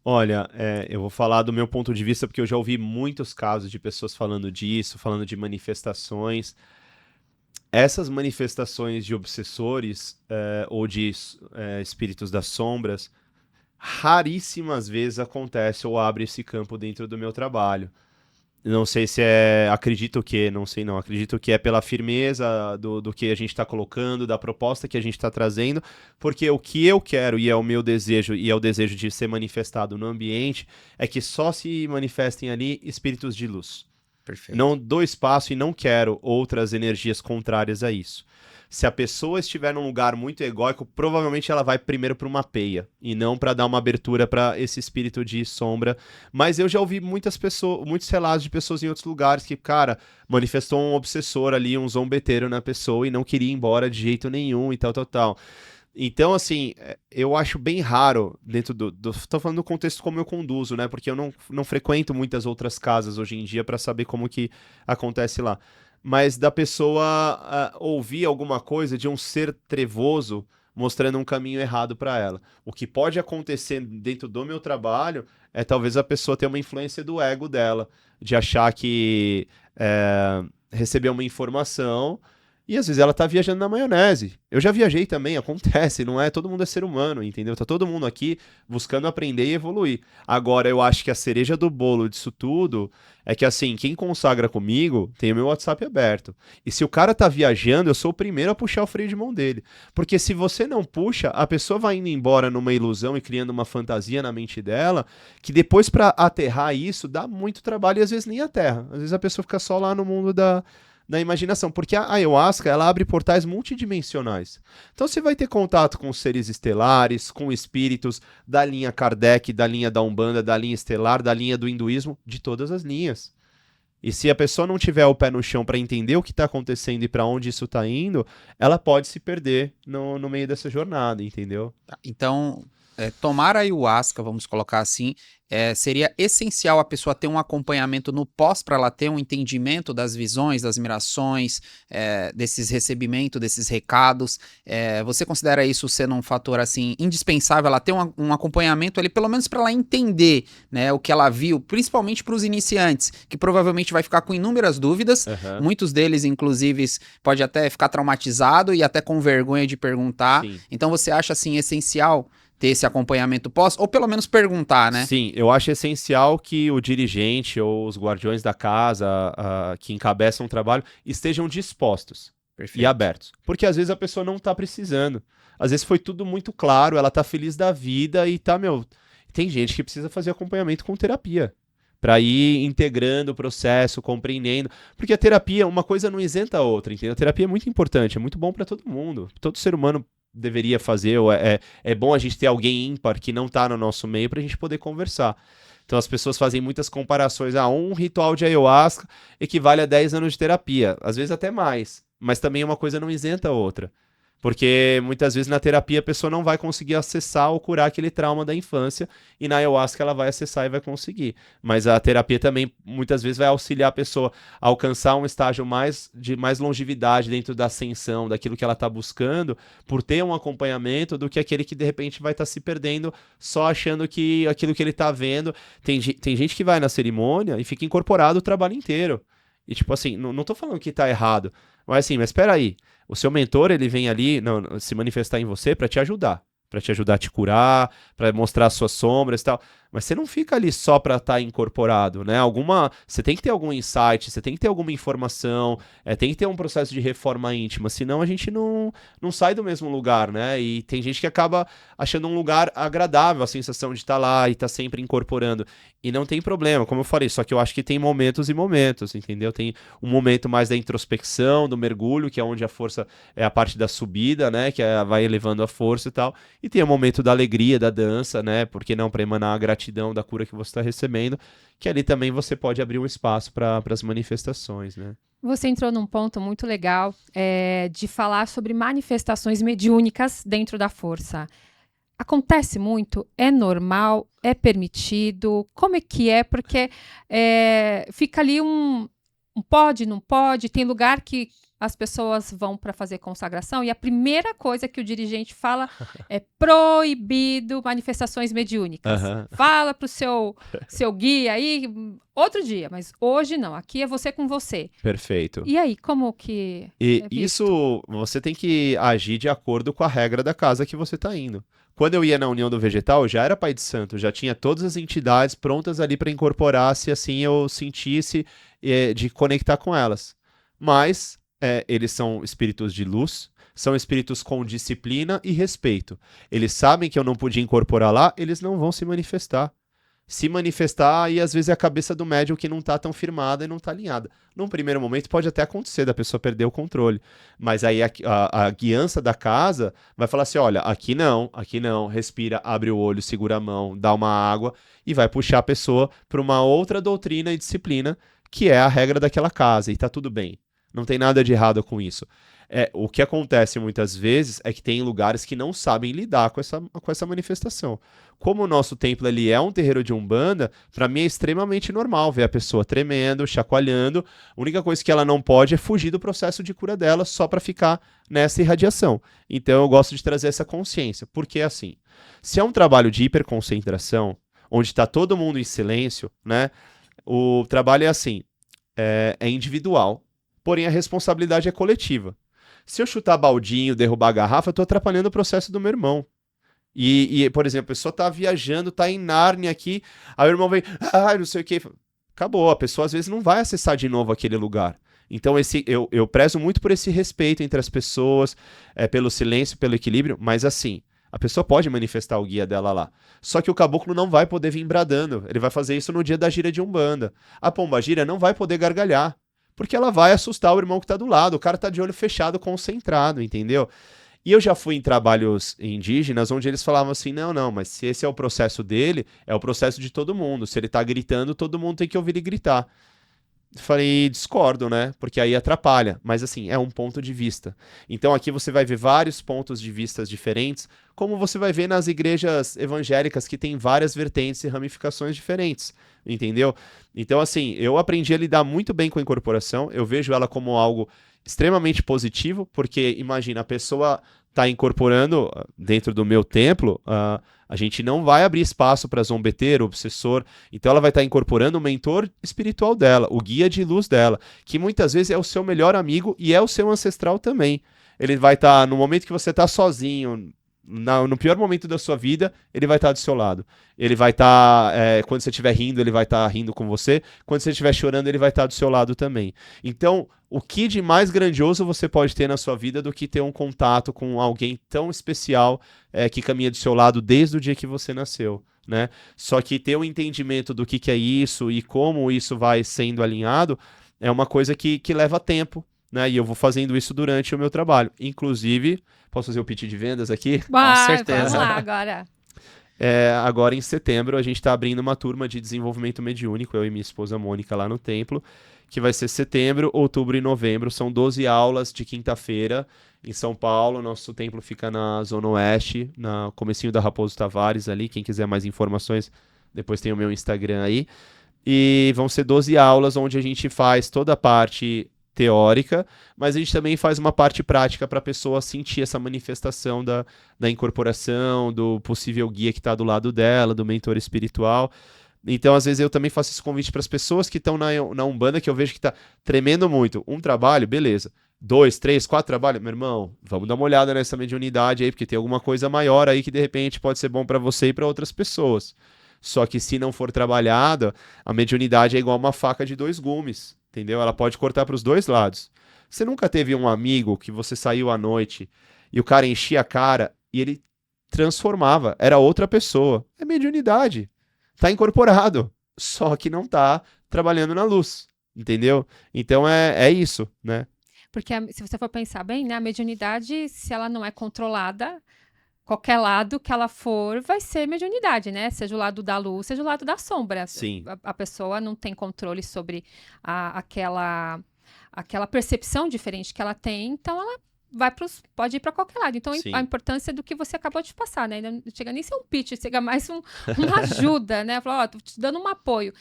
Olha, eu vou falar do meu ponto de vista, porque eu já ouvi muitos casos de pessoas falando disso, falando de manifestações. Essas manifestações de obsessores ou de espíritos das sombras, raríssimas vezes acontece ou abre esse campo dentro do meu trabalho. Não sei se acredito que, não sei não, acredito que é pela firmeza do que a gente está colocando, da proposta que a gente está trazendo, porque o que eu quero e é o meu desejo, e é o desejo de ser manifestado no ambiente, é que só se manifestem ali espíritos de luz. Perfeito. Não dou espaço e não quero outras energias contrárias a isso. Se a pessoa estiver num lugar muito egóico, provavelmente ela vai primeiro para uma peia e não para dar uma abertura para esse espírito de sombra. Mas eu já ouvi muitos relatos de pessoas em outros lugares que, cara, manifestou um obsessor ali, um zombeteiro na pessoa e não queria ir embora de jeito nenhum e tal. Então, assim, eu acho bem raro dentro tô falando do contexto como eu conduzo, né? Porque eu não frequento muitas outras casas hoje em dia para saber como que acontece lá. mas da pessoa ouvir alguma coisa de um ser trevoso mostrando um caminho errado para ela. O que pode acontecer dentro do meu trabalho é talvez a pessoa ter uma influência do ego dela, de achar que recebeu uma informação e às vezes ela tá viajando na maionese. Eu já viajei também, acontece, não é? Todo mundo é ser humano, entendeu? Tá todo mundo aqui buscando aprender e evoluir. Agora, eu acho que a cereja do bolo disso tudo é que, assim, quem consagra comigo tem o meu WhatsApp aberto. E se o cara tá viajando, eu sou o primeiro a puxar o freio de mão dele. Porque se você não puxa, a pessoa vai indo embora numa ilusão e criando uma fantasia na mente dela, que depois pra aterrar isso dá muito trabalho e às vezes nem aterra. Às vezes a pessoa fica só lá no mundo da imaginação, porque a ayahuasca, ela abre portais multidimensionais. Então você vai ter contato com seres estelares, com espíritos da linha Kardec, da linha da Umbanda, da linha estelar, da linha do hinduísmo, de todas as linhas. E se a pessoa não tiver o pé no chão para entender o que está acontecendo e para onde isso está indo, ela pode se perder no meio dessa jornada, entendeu? Então, tomar ayahuasca, vamos colocar assim, seria essencial a pessoa ter um acompanhamento no pós para ela ter um entendimento das visões, das mirações, desses recebimentos, desses recados. Você considera isso sendo um fator assim indispensável, ela ter um acompanhamento ali, pelo menos para ela entender, né, o que ela viu, principalmente para os iniciantes, que provavelmente vai ficar com inúmeras dúvidas, muitos deles, inclusive, pode até ficar traumatizado e até com vergonha de perguntar. Sim. Então você acha assim essencial ter esse acompanhamento pós, ou pelo menos perguntar, né? Sim, eu acho essencial que o dirigente ou os guardiões da casa que encabeçam o trabalho estejam dispostos. Perfeito. E abertos. Porque às vezes a pessoa não tá precisando. Às vezes foi tudo muito claro, ela tá feliz da vida e tá, tem gente que precisa fazer acompanhamento com terapia. Pra ir integrando o processo, compreendendo. Porque a terapia, uma coisa não isenta a outra, entendeu? A terapia é muito importante, é muito bom pra todo mundo. Todo ser humano deveria fazer, ou é bom a gente ter alguém ímpar que não tá no nosso meio pra gente poder conversar. Então as pessoas fazem muitas comparações, um ritual de ayahuasca equivale a 10 anos de terapia, às vezes até mais, mas também uma coisa não isenta a outra. Porque muitas vezes na terapia a pessoa não vai conseguir acessar ou curar aquele trauma da infância, e na ayahuasca ela vai acessar e vai conseguir. Mas a terapia também muitas vezes vai auxiliar a pessoa a alcançar um estágio de mais longevidade dentro da ascensão, daquilo que ela está buscando, por ter um acompanhamento, do que aquele que de repente vai estar se perdendo só achando que aquilo que ele está vendo. Tem gente que vai na cerimônia e fica incorporado o trabalho inteiro. E tipo assim, não tô falando que tá errado, mas assim, mas espera aí. O seu mentor, ele vem ali se manifestar em você para te ajudar a te curar, para mostrar as suas sombras e tal. Mas você não fica ali só para estar incorporado, né? Você tem que ter algum insight, você tem que ter alguma informação, tem que ter um processo de reforma íntima, senão a gente não sai do mesmo lugar, né? E tem gente que acaba achando um lugar agradável, a sensação de estar lá e estar sempre incorporando. E não tem problema, como eu falei, só que eu acho que tem momentos e momentos, entendeu? Tem um momento mais da introspecção, do mergulho, que é onde a força é a parte da subida, né? Que vai elevando a força e tal. E tem o momento da alegria, da dança, né? Porque não para emanar a gratidão da cura que você está recebendo, que ali também você pode abrir um espaço para as manifestações, né? Você entrou num ponto muito legal de falar sobre manifestações mediúnicas dentro da força. Acontece muito? É normal? É permitido? Como é que é? Porque fica ali um pode, não pode, tem lugar que as pessoas vão para fazer consagração e a primeira coisa que o dirigente fala é proibido manifestações mediúnicas. Fala pro seu guia aí outro dia, mas hoje não, aqui é você com você. Perfeito. E aí, como que isso, você tem que agir de acordo com a regra da casa que você tá indo. Quando eu ia na União do Vegetal, eu já era pai de santo, já tinha todas as entidades prontas ali para incorporar, se assim eu sentisse de conectar com elas. Mas eles são espíritos de luz, são espíritos com disciplina e respeito. Eles sabem que eu não podia incorporar lá, eles não vão se manifestar. Se manifestar, aí às vezes é a cabeça do médium que não está tão firmada e não está alinhada. Num primeiro momento pode até acontecer da pessoa perder o controle, mas aí a guiança da casa vai falar assim, olha, aqui não, respira, abre o olho, segura a mão, dá uma água e vai puxar a pessoa para uma outra doutrina e disciplina que é a regra daquela casa e tá tudo bem. Não tem nada de errado com isso. O que acontece muitas vezes é que tem lugares que não sabem lidar com essa manifestação. Como o nosso templo ele é um terreiro de Umbanda, para mim é extremamente normal ver a pessoa tremendo, chacoalhando. A única coisa que ela não pode é fugir do processo de cura dela só para ficar nessa irradiação. Então eu gosto de trazer essa consciência, porque assim, se é um trabalho de hiperconcentração, onde está todo mundo em silêncio, né? O trabalho é assim, é individual, porém a responsabilidade é coletiva. Se eu chutar baldinho, derrubar a garrafa, eu tô atrapalhando o processo do meu irmão. Por exemplo, a pessoa tá viajando, tá em Nárnia aqui, aí o irmão vem, não sei o que. Acabou, a pessoa às vezes não vai acessar de novo aquele lugar. Então eu prezo muito por esse respeito entre as pessoas, pelo silêncio, pelo equilíbrio, mas assim, a pessoa pode manifestar o guia dela lá. Só que o caboclo não vai poder vir bradando, ele vai fazer isso no dia da gira de Umbanda. A pombagira não vai poder gargalhar, porque ela vai assustar o irmão que tá do lado, o cara tá de olho fechado, concentrado, entendeu? E eu já fui em trabalhos indígenas onde eles falavam assim, não, mas se esse é o processo dele, é o processo de todo mundo. Se ele tá gritando, todo mundo tem que ouvir ele gritar. Falei, discordo, né? Porque aí atrapalha. Mas assim, é um ponto de vista. Então aqui você vai ver vários pontos de vista diferentes, como você vai ver nas igrejas evangélicas que tem várias vertentes e ramificações diferentes, entendeu? Então assim, eu aprendi a lidar muito bem com a incorporação, eu vejo ela como algo extremamente positivo, porque imagina, a pessoa tá incorporando dentro do meu templo, a gente não vai abrir espaço para zombeteiro, obsessor, então ela vai estar incorporando o mentor espiritual dela, o guia de luz dela, que muitas vezes é o seu melhor amigo e é o seu ancestral também. Ele vai estar, no momento que você está sozinho, no pior momento da sua vida, ele vai estar do seu lado. Ele vai estar, quando você estiver rindo, ele vai estar rindo com você. Quando você estiver chorando, ele vai estar do seu lado também. Então, o que de mais grandioso você pode ter na sua vida do que ter um contato com alguém tão especial que caminha do seu lado desde o dia que você nasceu, né? Só que ter um entendimento do que é isso e como isso vai sendo alinhado é uma coisa que leva tempo, né? E eu vou fazendo isso durante o meu trabalho. Inclusive, posso fazer o pitch de vendas aqui? Vai, certeza. vamos lá agora. Agora em setembro a gente está abrindo uma turma de desenvolvimento mediúnico, eu e minha esposa Mônica lá no templo, que vai ser setembro, outubro e novembro. São 12 aulas de quinta-feira em São Paulo. Nosso templo fica na Zona Oeste, no comecinho da Raposo Tavares ali. Quem quiser mais informações, depois tem o meu Instagram aí. E vão ser 12 aulas onde a gente faz toda a parte teórica, mas a gente também faz uma parte prática para a pessoa sentir essa manifestação da incorporação, do possível guia que está do lado dela, do mentor espiritual. Então, às vezes, eu também faço esse convite para as pessoas que estão na Umbanda, que eu vejo que está tremendo muito. Um trabalho, beleza. 2, 3, 4 trabalhos. Meu irmão, vamos dar uma olhada nessa mediunidade aí, porque tem alguma coisa maior aí que, de repente, pode ser bom para você e para outras pessoas. Só que se não for trabalhada, a mediunidade é igual uma faca de 2 gumes, entendeu? Ela pode cortar para os 2 lados. Você nunca teve um amigo que você saiu à noite e o cara enchia a cara e ele transformava, era outra pessoa. É mediunidade. Tá incorporado, só que não tá trabalhando na luz, entendeu? Então é isso, né? Porque se você for pensar bem, né, a mediunidade, se ela não é controlada, qualquer lado que ela for, vai ser mediunidade, né? Seja o lado da luz, seja o lado da sombra. Sim. A pessoa não tem controle sobre aquela percepção diferente que ela tem, então ela pode ir para qualquer lado. Então, Sim. a importância do que você acabou de passar, né? Não chega nem a ser um pitch, chega mais uma ajuda, né? Falar, tô te dando um apoio.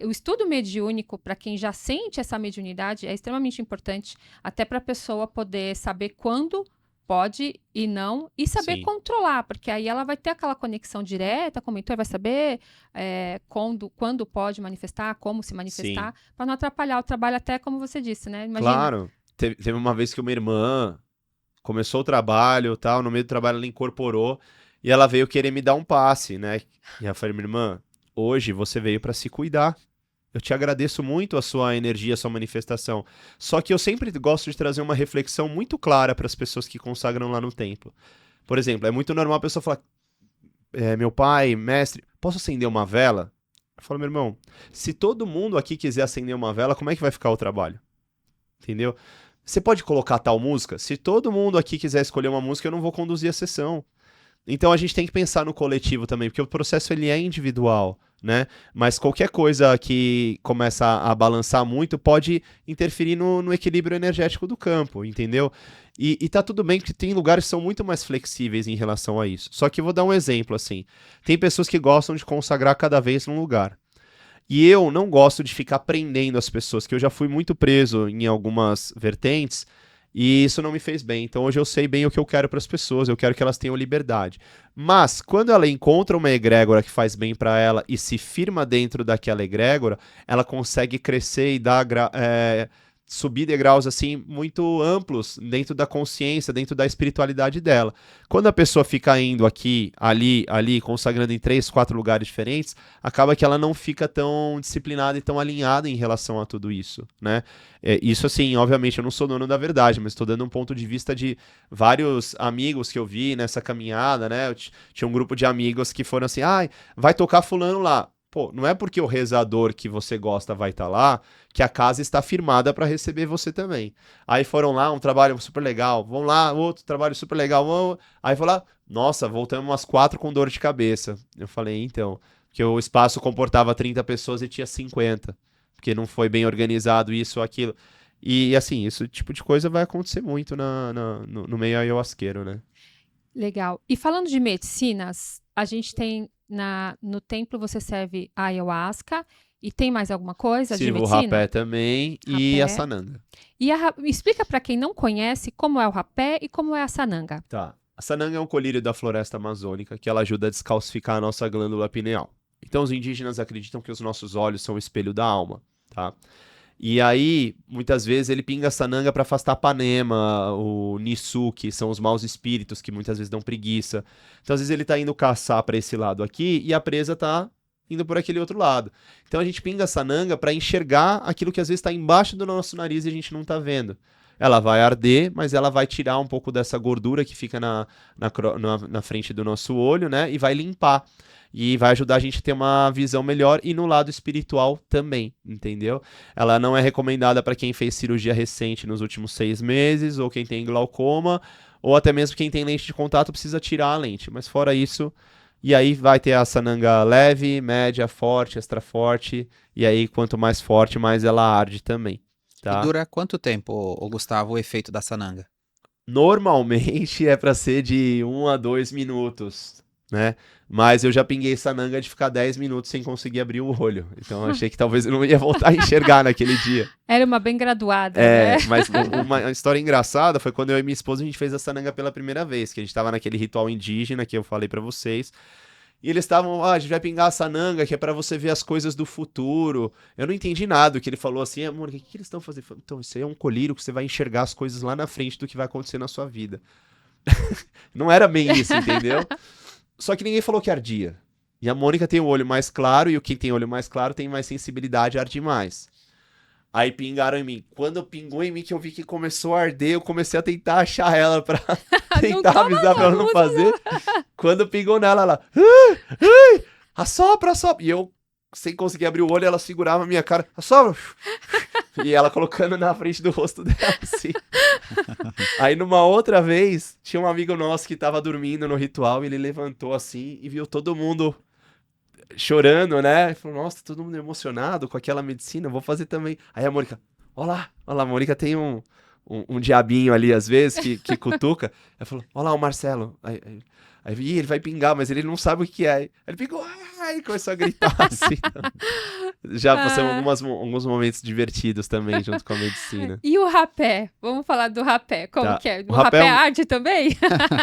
O estudo mediúnico, para quem já sente essa mediunidade, é extremamente importante, até para a pessoa poder saber quando pode e não, e saber Sim. controlar, porque aí ela vai ter aquela conexão direta com o mentor, vai saber quando pode manifestar, como se manifestar, para não atrapalhar o trabalho, até como você disse, né? Imagina. Claro. Teve uma vez que uma irmã começou o trabalho, tal, no meio do trabalho ela incorporou e ela veio querer me dar um passe, né? E eu falei, minha irmã, hoje você veio para se cuidar. Eu te agradeço muito a sua energia, a sua manifestação. Só que eu sempre gosto de trazer uma reflexão muito clara para as pessoas que consagram lá no templo. Por exemplo, é muito normal a pessoa falar, meu pai, mestre, posso acender uma vela? Eu falo, meu irmão, se todo mundo aqui quiser acender uma vela, como é que vai ficar o trabalho? Entendeu? Você pode colocar tal música? Se todo mundo aqui quiser escolher uma música, eu não vou conduzir a sessão. Então a gente tem que pensar no coletivo também, porque o processo ele é individual, né? Mas qualquer coisa que começa a balançar muito pode interferir no equilíbrio energético do campo, entendeu? E tá tudo bem que tem lugares que são muito mais flexíveis em relação a isso. Só que eu vou dar um exemplo, assim. Tem pessoas que gostam de consagrar cada vez num lugar. E eu não gosto de ficar prendendo as pessoas, que eu já fui muito preso em algumas vertentes, e isso não me fez bem. Então hoje eu sei bem o que eu quero para as pessoas, eu quero que elas tenham liberdade. Mas quando ela encontra uma egrégora que faz bem para ela e se firma dentro daquela egrégora, ela consegue crescer e dar subir degraus assim muito amplos dentro da consciência, dentro da espiritualidade dela. Quando a pessoa fica indo aqui, ali, consagrando em 3, 4 lugares diferentes, acaba que ela não fica tão disciplinada e tão alinhada em relação a tudo isso, né? Isso assim, obviamente eu não sou dono da verdade, mas estou dando um ponto de vista de vários amigos que eu vi nessa caminhada, né? Tinha um grupo de amigos que foram assim, vai tocar fulano lá. Pô, não é porque o rezador que você gosta vai estar lá que a casa está firmada para receber você também. Aí foram lá, um trabalho super legal. Vão lá, outro trabalho super legal. Aí foi lá, nossa, voltamos umas 4 com dor de cabeça. Eu falei, então, que o espaço comportava 30 pessoas e tinha 50. Porque não foi bem organizado isso ou aquilo. E assim, esse tipo de coisa vai acontecer muito no meio ayahuasqueiro, né? Legal. E falando de medicinas, a gente tem no templo você serve a ayahuasca e tem mais alguma coisa de Sirvo o medicina? rapé também e a sananga. E explica para quem não conhece como é o rapé e como é a sananga. Tá. A sananga é um colírio da floresta amazônica que ela ajuda a descalcificar a nossa glândula pineal. Então os indígenas acreditam que os nossos olhos são o espelho da alma, tá? E aí, muitas vezes, ele pinga a sananga para afastar Panema, o Nisu, que são os maus espíritos, que muitas vezes dão preguiça. Então, às vezes, ele tá indo caçar para esse lado aqui e a presa tá indo por aquele outro lado. Então, a gente pinga a sananga para enxergar aquilo que às vezes está embaixo do nosso nariz e a gente não tá vendo. Ela vai arder, mas ela vai tirar um pouco dessa gordura que fica na frente do nosso olho, né? E vai limpar. E vai ajudar a gente a ter uma visão melhor e no lado espiritual também, entendeu? Ela não é recomendada para quem fez cirurgia recente nos últimos 6 meses, ou quem tem glaucoma, ou até mesmo quem tem lente de contato precisa tirar a lente. Mas fora isso, e aí vai ter a sananga leve, média, forte, extra forte, e aí quanto mais forte, mais ela arde também, tá? E dura quanto tempo, ô Gustavo, o efeito da sananga? Normalmente é para ser de 1 a 2 minutos, né? Mas eu já pinguei sananga de ficar 10 minutos sem conseguir abrir o olho. Então eu achei que talvez eu não ia voltar a enxergar naquele dia. Era uma bem graduada, né? Mas uma história engraçada foi quando eu e minha esposa a gente fez a sananga pela primeira vez, que a gente tava naquele ritual indígena que eu falei pra vocês. E eles estavam, a gente vai pingar a sananga, que é pra você ver as coisas do futuro. Eu não entendi nada, o que ele falou assim, amor, o que eles estão fazendo? Então, isso aí é um colírio que você vai enxergar as coisas lá na frente do que vai acontecer na sua vida. Não era bem isso, entendeu? Só que ninguém falou que ardia. E a Mônica tem o olho mais claro, e quem tem olho mais claro tem mais sensibilidade, arde mais. Aí pingaram em mim. Quando pingou em mim, que eu vi que começou a arder, eu comecei a tentar achar ela pra tentar avisar pra ela não fazer. Quando pingou nela, ela... assopra, assopra. E eu, sem conseguir abrir o olho, ela segurava a minha cara. Assopra. E ela colocando na frente do rosto dela, assim. Aí, numa outra vez, tinha um amigo nosso que tava dormindo no ritual, e ele levantou assim e viu todo mundo chorando, né? E falou, nossa, todo mundo emocionado com aquela medicina, eu vou fazer também. Aí a Mônica, olha lá, a Mônica tem um diabinho ali, às vezes, que cutuca. Aí falou, olha lá o Marcelo. Aí ele vai pingar, mas ele não sabe o que é. Aí ele pingou, ai, começou a gritar assim. Já passamos alguns momentos divertidos também, junto com a medicina. E o rapé? Vamos falar do rapé. Como que é? O rapé rapé arde também?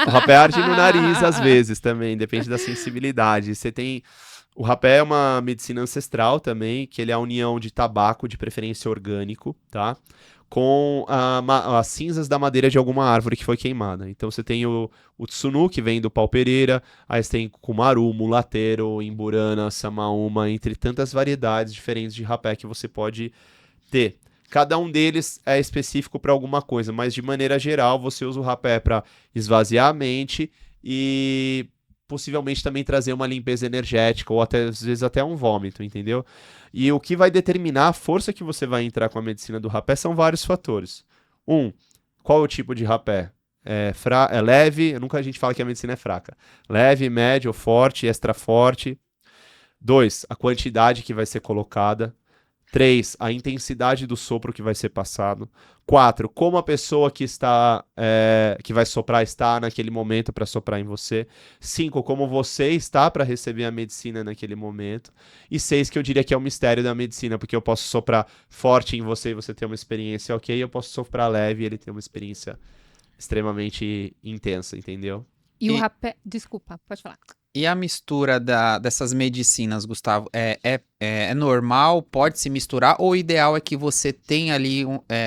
O rapé arde no nariz, às vezes, também. Depende da sensibilidade. Você tem... O rapé é uma medicina ancestral também, que ele é a união de tabaco, de preferência orgânico, tá? Com as cinzas da madeira de alguma árvore que foi queimada. Então você tem o tsunu, que vem do pau-pereira, aí você tem cumaru, mulateiro, imburana, samaúma, entre tantas variedades diferentes de rapé que você pode ter. Cada um deles é específico para alguma coisa, mas de maneira geral você usa o rapé para esvaziar a mente e possivelmente também trazer uma limpeza energética ou até, às vezes até um vômito, entendeu? E o que vai determinar a força que você vai entrar com a medicina do rapé são vários fatores. Qual é o tipo de rapé? É leve, nunca a gente fala que a medicina é fraca. Leve, médio, forte, extra forte. 2, a quantidade que vai ser colocada. 3, a intensidade do sopro que vai ser passado. 4, como a pessoa que vai soprar está naquele momento para soprar em você. 5, como você está para receber a medicina naquele momento. E 6, que eu diria que é o mistério da medicina, porque eu posso soprar forte em você e você ter uma experiência ok, eu posso soprar leve e ele ter uma experiência extremamente intensa, entendeu? E o rapé... Desculpa, pode falar. E a mistura dessas medicinas, Gustavo, é normal? Pode se misturar? Ou o ideal é que você tenha ali,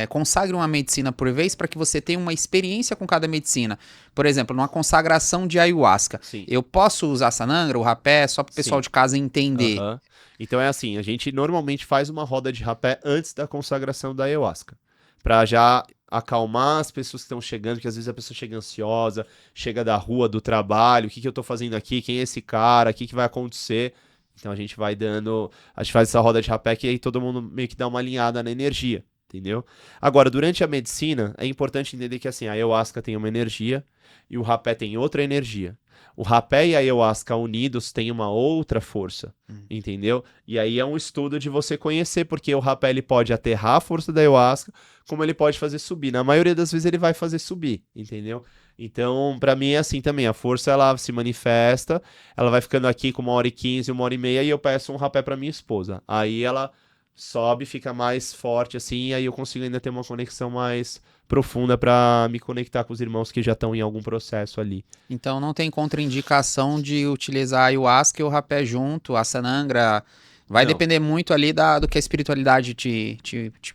consagre uma medicina por vez para que você tenha uma experiência com cada medicina? Por exemplo, numa consagração de ayahuasca, Sim. eu posso usar sanangra, o rapé, só para o pessoal de casa entender? Uhum. Então é assim, a gente normalmente faz uma roda de rapé antes da consagração da ayahuasca, para já acalmar as pessoas que estão chegando, porque às vezes a pessoa chega ansiosa, chega da rua, do trabalho, o que eu tô fazendo aqui, quem é esse cara, o que vai acontecer. Então a gente faz essa roda de rapé que aí todo mundo meio que dá uma alinhada na energia, entendeu? Agora, durante a medicina, é importante entender que assim, a ayahuasca tem uma energia e o rapé tem outra energia. O rapé e a ayahuasca unidos têm uma outra força, entendeu? E aí é um estudo de você conhecer, porque o rapé ele pode aterrar a força da ayahuasca, como ele pode fazer subir. Na maioria das vezes ele vai fazer subir, entendeu? Então, pra mim é assim também, a força ela se manifesta, ela vai ficando aqui com 1h15, 1h30 e eu peço um rapé pra minha esposa. Aí ela sobe, fica mais forte assim, e aí eu consigo ainda ter uma conexão mais profunda pra me conectar com os irmãos que já estão em algum processo ali. Então não tem contraindicação de utilizar a ayahuasca e o rapé junto, a sanangra. Vai Não. depender muito ali do que a espiritualidade te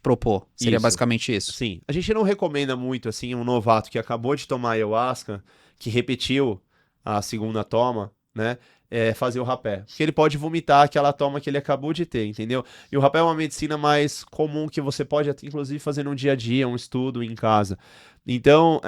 propor. Seria Isso. basicamente isso. Sim. A gente não recomenda muito, assim, um novato que acabou de tomar ayahuasca, que repetiu a segunda toma, né? Fazer o rapé. Porque ele pode vomitar aquela toma que ele acabou de ter, entendeu? E o rapé é uma medicina mais comum que você pode, inclusive, fazer no dia a dia, um estudo em casa. Então,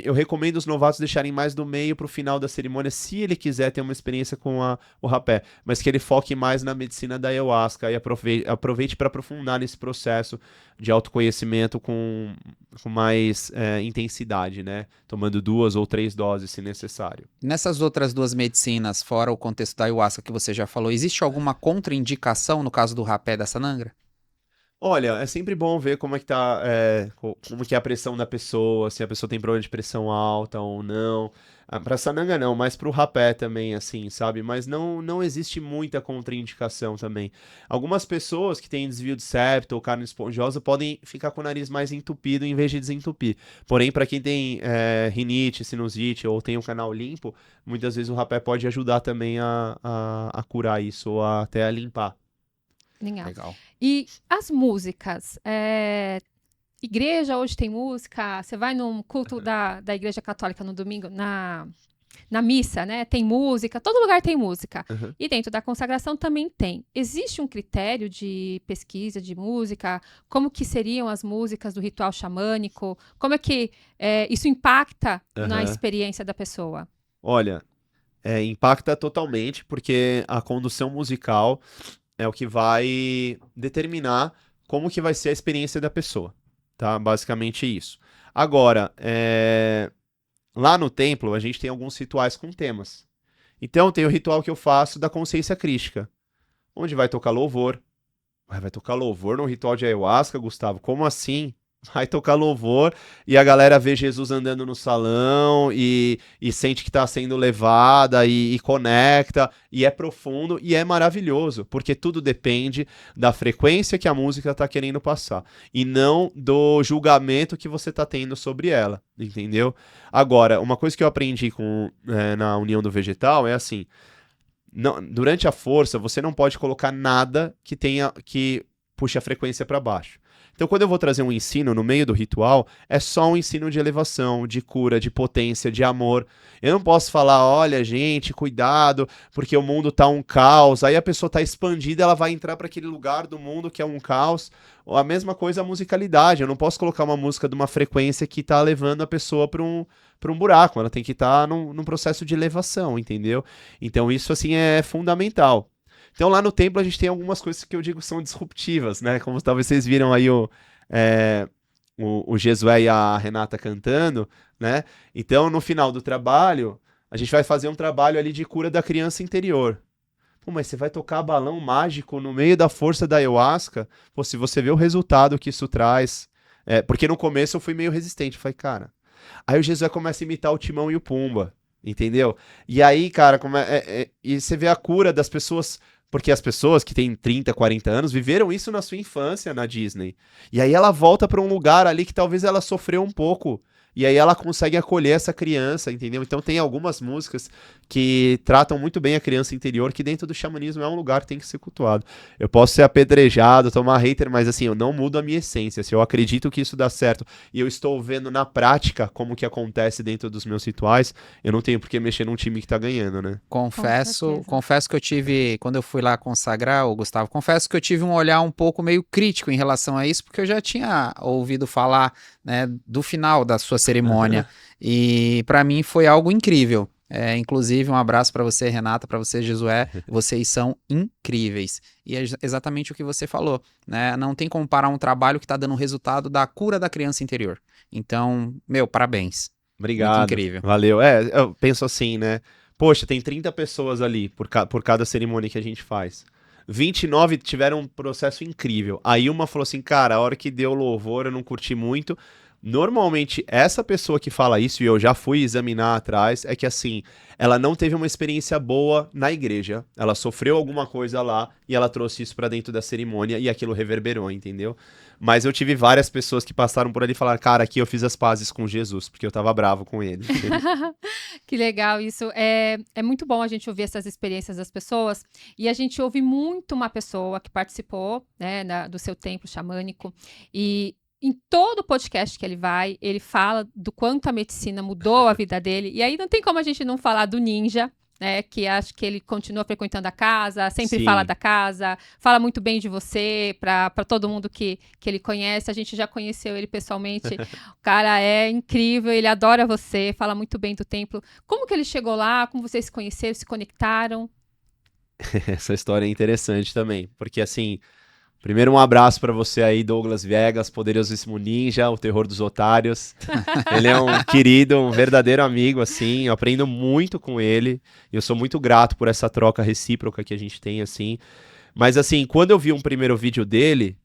eu recomendo os novatos deixarem mais do meio para o final da cerimônia, se ele quiser ter uma experiência com o rapé, mas que ele foque mais na medicina da ayahuasca e aproveite para aprofundar nesse processo de autoconhecimento com mais intensidade, né? Tomando 2 ou 3 doses, se necessário. Nessas outras 2 medicinas, fora o contexto da ayahuasca que você já falou, existe alguma contraindicação no caso do rapé e da sanangra? Olha, é sempre bom ver como é que tá, como que é a pressão da pessoa, se a pessoa tem problema de pressão alta ou não. Pra sananga não, mas pro rapé também, assim, sabe? Mas não existe muita contraindicação também. Algumas pessoas que têm desvio de septo ou carne esponjosa podem ficar com o nariz mais entupido em vez de desentupir. Porém, para quem tem rinite, sinusite ou tem um canal limpo, muitas vezes o rapé pode ajudar também a curar isso ou até a limpar. Legal. E as músicas? Igreja hoje tem música. Você vai num culto da Igreja Católica no domingo, na missa, né? Tem música. Todo lugar tem música. Uhum. E dentro da consagração também tem. Existe um critério de pesquisa de música? Como que seriam as músicas do ritual xamânico? Como é que isso impacta na experiência da pessoa? Olha, impacta totalmente, porque a condução musical é o que vai determinar como que vai ser a experiência da pessoa, tá? Basicamente isso. Agora, lá no templo, a gente tem alguns rituais com temas. Então, tem o ritual que eu faço da consciência crística, onde vai tocar louvor. Vai tocar louvor no ritual de ayahuasca, Gustavo? Como assim? Vai tocar louvor e a galera vê Jesus andando no salão e sente que está sendo levada e conecta, e é profundo e é maravilhoso, porque tudo depende da frequência que a música está querendo passar e não do julgamento que você está tendo sobre ela, entendeu? Agora, uma coisa que eu aprendi na União do Vegetal é assim, durante a força você não pode colocar nada que puxe a frequência para baixo. Então, quando eu vou trazer um ensino no meio do ritual, é só um ensino de elevação, de cura, de potência, de amor. Eu não posso falar, olha, gente, cuidado, porque o mundo tá um caos. Aí a pessoa tá expandida, ela vai entrar para aquele lugar do mundo que é um caos. Ou a mesma coisa a musicalidade. Eu não posso colocar uma música de uma frequência que tá levando a pessoa para um buraco. Ela tem que estar num processo de elevação, entendeu? Então, isso, assim, é fundamental. Então, lá no templo, a gente tem algumas coisas que eu digo são disruptivas, né? Como talvez vocês viram aí o Jesué e a Renata cantando, né? Então, no final do trabalho, a gente vai fazer um trabalho ali de cura da criança interior. Pô, mas você vai tocar balão mágico no meio da força da ayahuasca? Pô, se você vê o resultado que isso traz... porque no começo eu fui meio resistente. Falei, cara... Aí o Jesué começa a imitar o Timão e o Pumba, entendeu? E aí, cara, e você vê a cura das pessoas... Porque as pessoas que têm 30, 40 anos viveram isso na sua infância na Disney. E aí ela volta pra um lugar ali que talvez ela sofreu um pouco. E aí ela consegue acolher essa criança, entendeu? Então tem algumas músicas que tratam muito bem a criança interior, que dentro do xamanismo é um lugar que tem que ser cultuado. Eu posso ser apedrejado, tomar hater, mas assim, eu não mudo a minha essência. Se eu acredito que isso dá certo e eu estou vendo na prática como que acontece dentro dos meus rituais, eu não tenho por que mexer num time que tá ganhando, né? Confesso que eu tive, quando eu fui lá consagrar, o Gustavo, confesso que eu tive um olhar um pouco meio crítico em relação a isso, porque eu já tinha ouvido falar, né, do final da sua cerimônia, e para mim foi algo incrível. Inclusive, um abraço para você, Renata, para você, Jesué, vocês são incríveis. E é exatamente o que você falou, né? Não tem como parar um trabalho que está dando resultado da cura da criança interior. Então, parabéns. Obrigado. Muito incrível. Valeu. Eu penso assim, né? Poxa, tem 30 pessoas ali por cada cerimônia que a gente faz. 29 tiveram um processo incrível. Aí uma falou assim, cara, a hora que deu louvor eu não curti muito. Normalmente, essa pessoa que fala isso, e eu já fui examinar atrás, é que assim, ela não teve uma experiência boa na igreja. Ela sofreu alguma coisa lá e ela trouxe isso pra dentro da cerimônia e aquilo reverberou, entendeu? Mas eu tive várias pessoas que passaram por ali e falaram, cara, aqui eu fiz as pazes com Jesus, porque eu tava bravo com ele. Que legal isso. É muito bom a gente ouvir essas experiências das pessoas. E a gente ouve muito uma pessoa que participou, né, do seu templo xamânico. E em todo podcast que ele vai, ele fala do quanto a medicina mudou a vida dele. E aí não tem como a gente não falar do ninja, né? Que acho que ele continua frequentando a casa, sempre Sim. fala da casa, fala muito bem de você para todo mundo que ele conhece. A gente já conheceu ele pessoalmente. O cara é incrível, ele adora você, fala muito bem do templo. Como que ele chegou lá? Como vocês se conheceram, se conectaram? Essa história é interessante também, porque assim, primeiro um abraço pra você aí, Douglas Viegas, poderosíssimo ninja, o terror dos otários. Ele é um querido, um verdadeiro amigo, assim, eu aprendo muito com ele, e eu sou muito grato por essa troca recíproca que a gente tem, assim. Mas assim, quando eu vi um primeiro vídeo dele,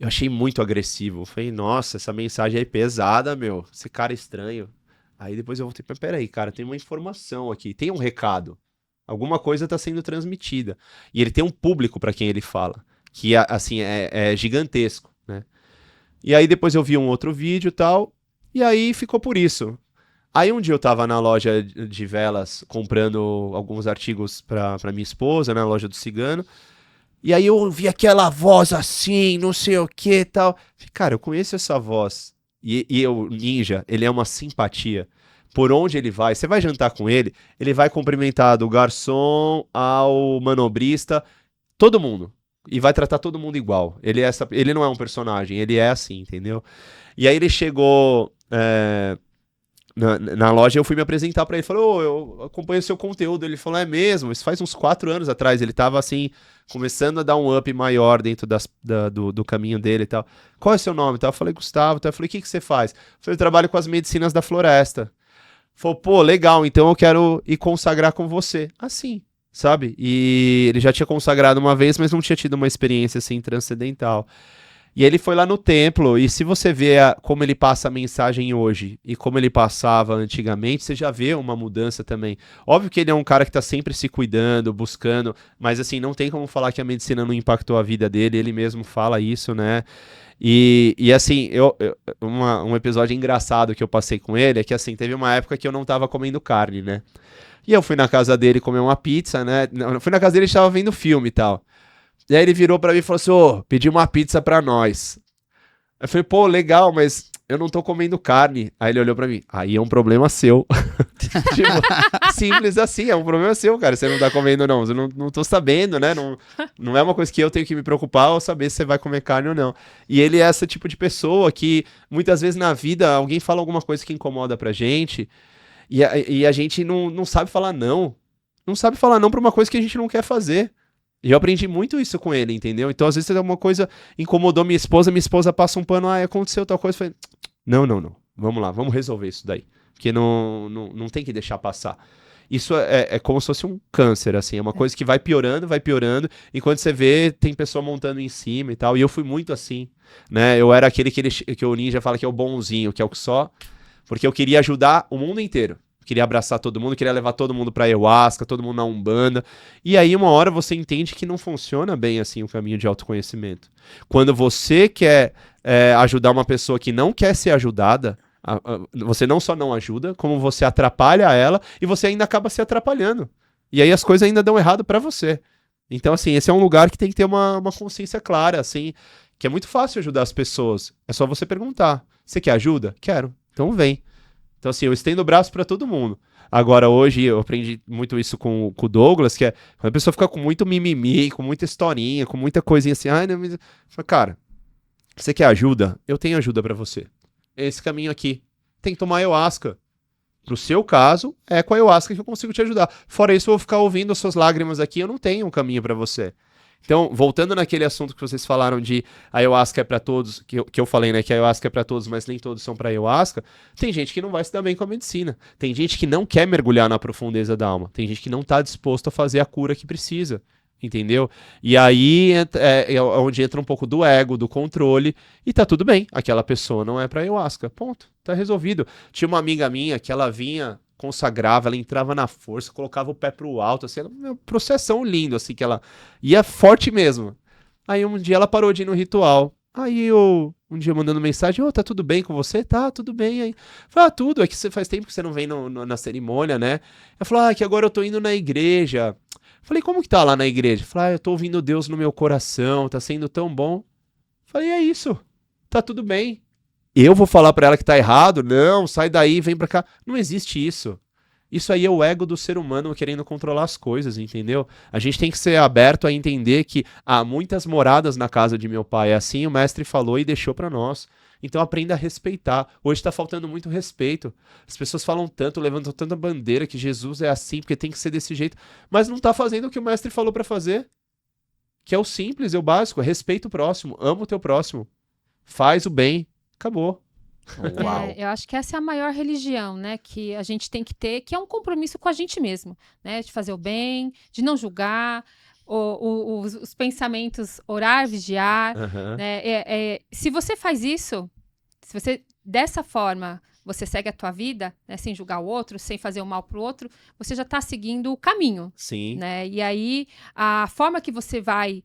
eu achei muito agressivo. Eu falei, nossa, essa mensagem aí é pesada, meu, esse cara é estranho. Aí depois eu voltei, mas peraí, cara, tem uma informação aqui, tem um recado. Alguma coisa tá sendo transmitida. E ele tem um público pra quem ele fala, que assim, é gigantesco, né? E aí depois eu vi um outro vídeo e tal, e aí ficou por isso. Aí um dia eu tava na loja de velas comprando alguns artigos pra minha esposa, na loja do Cigano, e aí eu ouvi aquela voz assim, não sei o que e tal. Falei, cara, eu conheço essa voz. E o ninja, ele é uma simpatia. Por onde ele vai, você vai jantar com ele vai cumprimentar do garçom ao manobrista, todo mundo. E vai tratar todo mundo igual. Ele não é um personagem, ele é assim, entendeu? E aí ele chegou na loja, eu fui me apresentar pra ele. Falou, eu acompanho o seu conteúdo. Ele falou, é mesmo? Isso faz uns 4 anos atrás. Ele tava assim, começando a dar um up maior dentro do caminho dele e tal. Qual é o seu nome? Eu falei, Gustavo. Eu falei, o que você faz? Eu falei, eu trabalho com as medicinas da floresta. Falou, pô, legal, então eu quero ir consagrar com você. Assim, sabe? E ele já tinha consagrado uma vez, mas não tinha tido uma experiência assim transcendental. E ele foi lá no templo, e se você vê como ele passa a mensagem hoje e como ele passava antigamente, você já vê uma mudança também. Óbvio que ele é um cara que tá sempre se cuidando, buscando, mas assim, não tem como falar que a medicina não impactou a vida dele, ele mesmo fala isso, né? E assim, um episódio engraçado que eu passei com ele é que assim, teve uma época que eu não tava comendo carne, né? E eu fui na casa dele comer uma pizza, né? Não, fui na casa dele, a gente tava vendo filme e tal. E aí ele virou pra mim e falou assim, ô, pedi uma pizza pra nós. Eu falei, pô, legal, mas eu não tô comendo carne. Aí ele olhou pra mim, aí é um problema seu. Tipo, simples assim, é um problema seu, cara, você não tá comendo não, eu não tô sabendo, né, não é uma coisa que eu tenho que me preocupar ou saber se você vai comer carne ou não. E ele é esse tipo de pessoa que, muitas vezes na vida, alguém fala alguma coisa que incomoda pra gente, e a gente não sabe falar não. Não sabe falar não pra uma coisa que a gente não quer fazer. E eu aprendi muito isso com ele, entendeu? Então, às vezes, alguma coisa incomodou minha esposa passa um pano, aconteceu tal coisa. Eu falei, não. Vamos lá, vamos resolver isso daí. Porque não tem que deixar passar. Isso é como se fosse um câncer, assim, é uma coisa que vai piorando, e quando você vê, tem pessoa montando em cima e tal, e eu fui muito assim, né, eu era aquele que o ninja fala que é o bonzinho, que é o que só, porque eu queria ajudar o mundo inteiro, queria abraçar todo mundo, queria levar todo mundo pra ayahuasca, todo mundo na Umbanda, e aí uma hora você entende que não funciona bem assim o caminho de autoconhecimento. Quando você quer ajudar uma pessoa que não quer ser ajudada, você não só não ajuda, como você atrapalha ela e você ainda acaba se atrapalhando. E aí as coisas ainda dão errado pra você. Então, assim, esse é um lugar que tem que ter uma consciência clara, assim, que é muito fácil ajudar as pessoas. É só você perguntar. Você quer ajuda? Quero. Então vem. Então, assim, eu estendo o braço pra todo mundo. Agora, hoje, eu aprendi muito isso com o Douglas, que é quando a pessoa fica com muito mimimi, com muita historinha, com muita coisinha assim, ai, não, mas... Cara, você quer ajuda? Eu tenho ajuda pra você. Esse caminho aqui. Tem que tomar ayahuasca. Pro seu caso, é com a ayahuasca que eu consigo te ajudar. Fora isso, eu vou ficar ouvindo as suas lágrimas aqui, eu não tenho um caminho pra você. Então, voltando naquele assunto que vocês falaram de ayahuasca é pra todos, que eu falei, né, que a ayahuasca é pra todos, mas nem todos são pra ayahuasca, tem gente que não vai se dar bem com a medicina. Tem gente que não quer mergulhar na profundeza da alma. Tem gente que não tá disposto a fazer a cura que precisa. Entendeu? E aí é onde entra um pouco do ego, do controle, e tá tudo bem, aquela pessoa não é pra ayahuasca, ponto, tá resolvido. Tinha uma amiga minha que ela vinha, consagrava, ela entrava na força, colocava o pé pro alto, assim, uma processão lindo, assim, que ela ia forte mesmo. Aí um dia ela parou de ir no ritual, aí eu, um dia mandando mensagem, tá tudo bem com você? Tá, tudo bem aí. Falei, tudo, é que você faz tempo que você não vem na cerimônia, né? Ela falou, que agora eu tô indo na igreja. Falei, como que tá lá na igreja? Falei, eu tô ouvindo Deus no meu coração, tá sendo tão bom. Falei, é isso, tá tudo bem. Eu vou falar pra ela que tá errado? Não, sai daí, vem pra cá. Não existe isso. Isso aí é o ego do ser humano querendo controlar as coisas, entendeu? A gente tem que ser aberto a entender que há muitas moradas na casa de meu pai. Assim o mestre falou e deixou pra nós. Então aprenda a respeitar. Hoje tá faltando muito respeito. As pessoas falam tanto, levantam tanta bandeira que Jesus é assim, porque tem que ser desse jeito. Mas não tá fazendo o que o mestre falou pra fazer. Que é o simples, é o básico. Respeita o próximo, ama o teu próximo. Faz o bem. Acabou. Uau. Eu acho que essa é a maior religião, né, que a gente tem que ter, que é um compromisso com a gente mesmo, né, de fazer o bem, de não julgar, os pensamentos, orar, vigiar, Aham. né, se você faz isso, se você, dessa forma, você segue a tua vida, né, sem julgar o outro, sem fazer o mal pro outro, você já está seguindo o caminho, Sim. né, e aí, a forma que você vai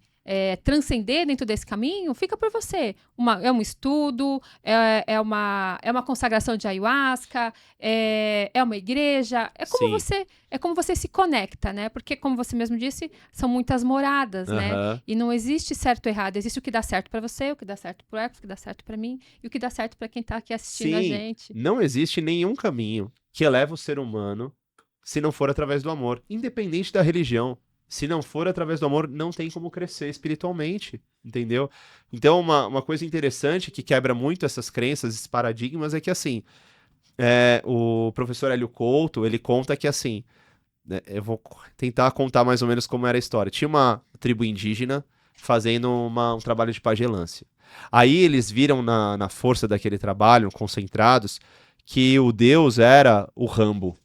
transcender dentro desse caminho, fica por você. É um estudo, é uma consagração de ayahuasca, é uma igreja, é como você se conecta, né? Porque, como você mesmo disse, são muitas moradas, né? Aham. E não existe certo ou errado, existe o que dá certo pra você, o que dá certo pro Ecos, o que dá certo pra mim, e o que dá certo pra quem tá aqui assistindo a Sim, gente. não existe nenhum caminho que eleva o ser humano se não for através do amor, independente da religião. Se não for através do amor, não tem como crescer espiritualmente, entendeu? Então, uma coisa interessante que quebra muito essas crenças, esses paradigmas, é que, assim, o professor Hélio Couto, ele conta que, assim, né, eu vou tentar contar mais ou menos como era a história. Tinha uma tribo indígena fazendo um trabalho de pagelância. Aí eles viram na força daquele trabalho, concentrados, que o Deus era o Rambo,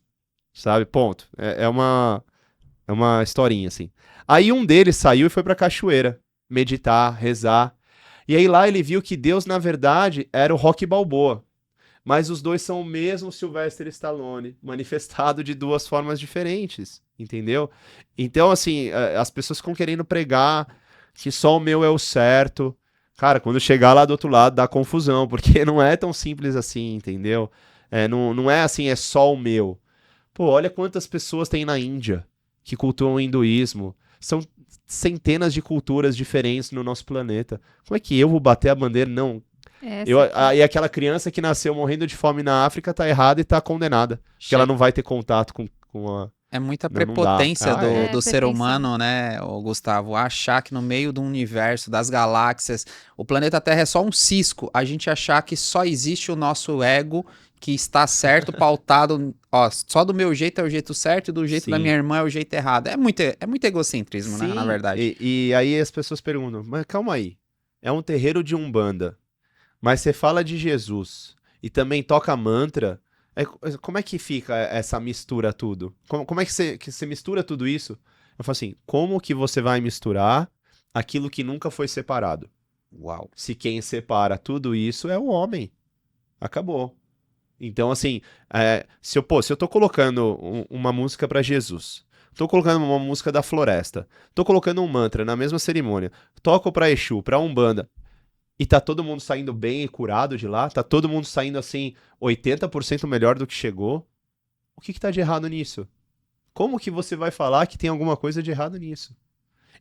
sabe? Ponto. É uma historinha, assim. Aí um deles saiu e foi pra cachoeira meditar, rezar. E aí lá ele viu que Deus, na verdade, era o Rocky Balboa. Mas os dois são o mesmo Sylvester Stallone, manifestado de duas formas diferentes, entendeu? Então, assim, as pessoas ficam querendo pregar que só o meu é o certo. Cara, quando chegar lá do outro lado, dá confusão, porque não é tão simples assim, entendeu? Não é assim, é só o meu. Pô, olha quantas pessoas tem na Índia que cultuam o hinduísmo. São centenas de culturas diferentes no nosso planeta. Como é que eu vou bater a bandeira? Não. E aquela criança que nasceu morrendo de fome na África tá errada e tá condenada. Porque ela não vai ter contato com a... É muita Não, não dá. prepotência do ser pretensão. humano, né, Gustavo? Achar que no meio do universo, das galáxias, o planeta Terra é só um cisco. A gente achar que só existe o nosso ego, que está certo, pautado, ó, só do meu jeito é o jeito certo e do jeito da Sim. minha irmã é o jeito errado. É muito egocentrismo, né, na Sim, verdade. e aí as pessoas perguntam, mas calma aí, é um terreiro de Umbanda, mas você fala de Jesus e também toca mantra, Como é que fica essa mistura tudo? Como é que você mistura tudo isso? Eu falo assim, como que você vai misturar aquilo que nunca foi separado? Uau. Se quem separa tudo isso é o homem. Acabou. Então, assim, se eu tô colocando uma música pra Jesus, tô colocando uma música da floresta, tô colocando um mantra na mesma cerimônia, toco pra Exu, pra Umbanda, e tá todo mundo saindo bem e curado de lá, tá todo mundo saindo, assim, 80% melhor do que chegou, o que tá de errado nisso? Como que você vai falar que tem alguma coisa de errado nisso?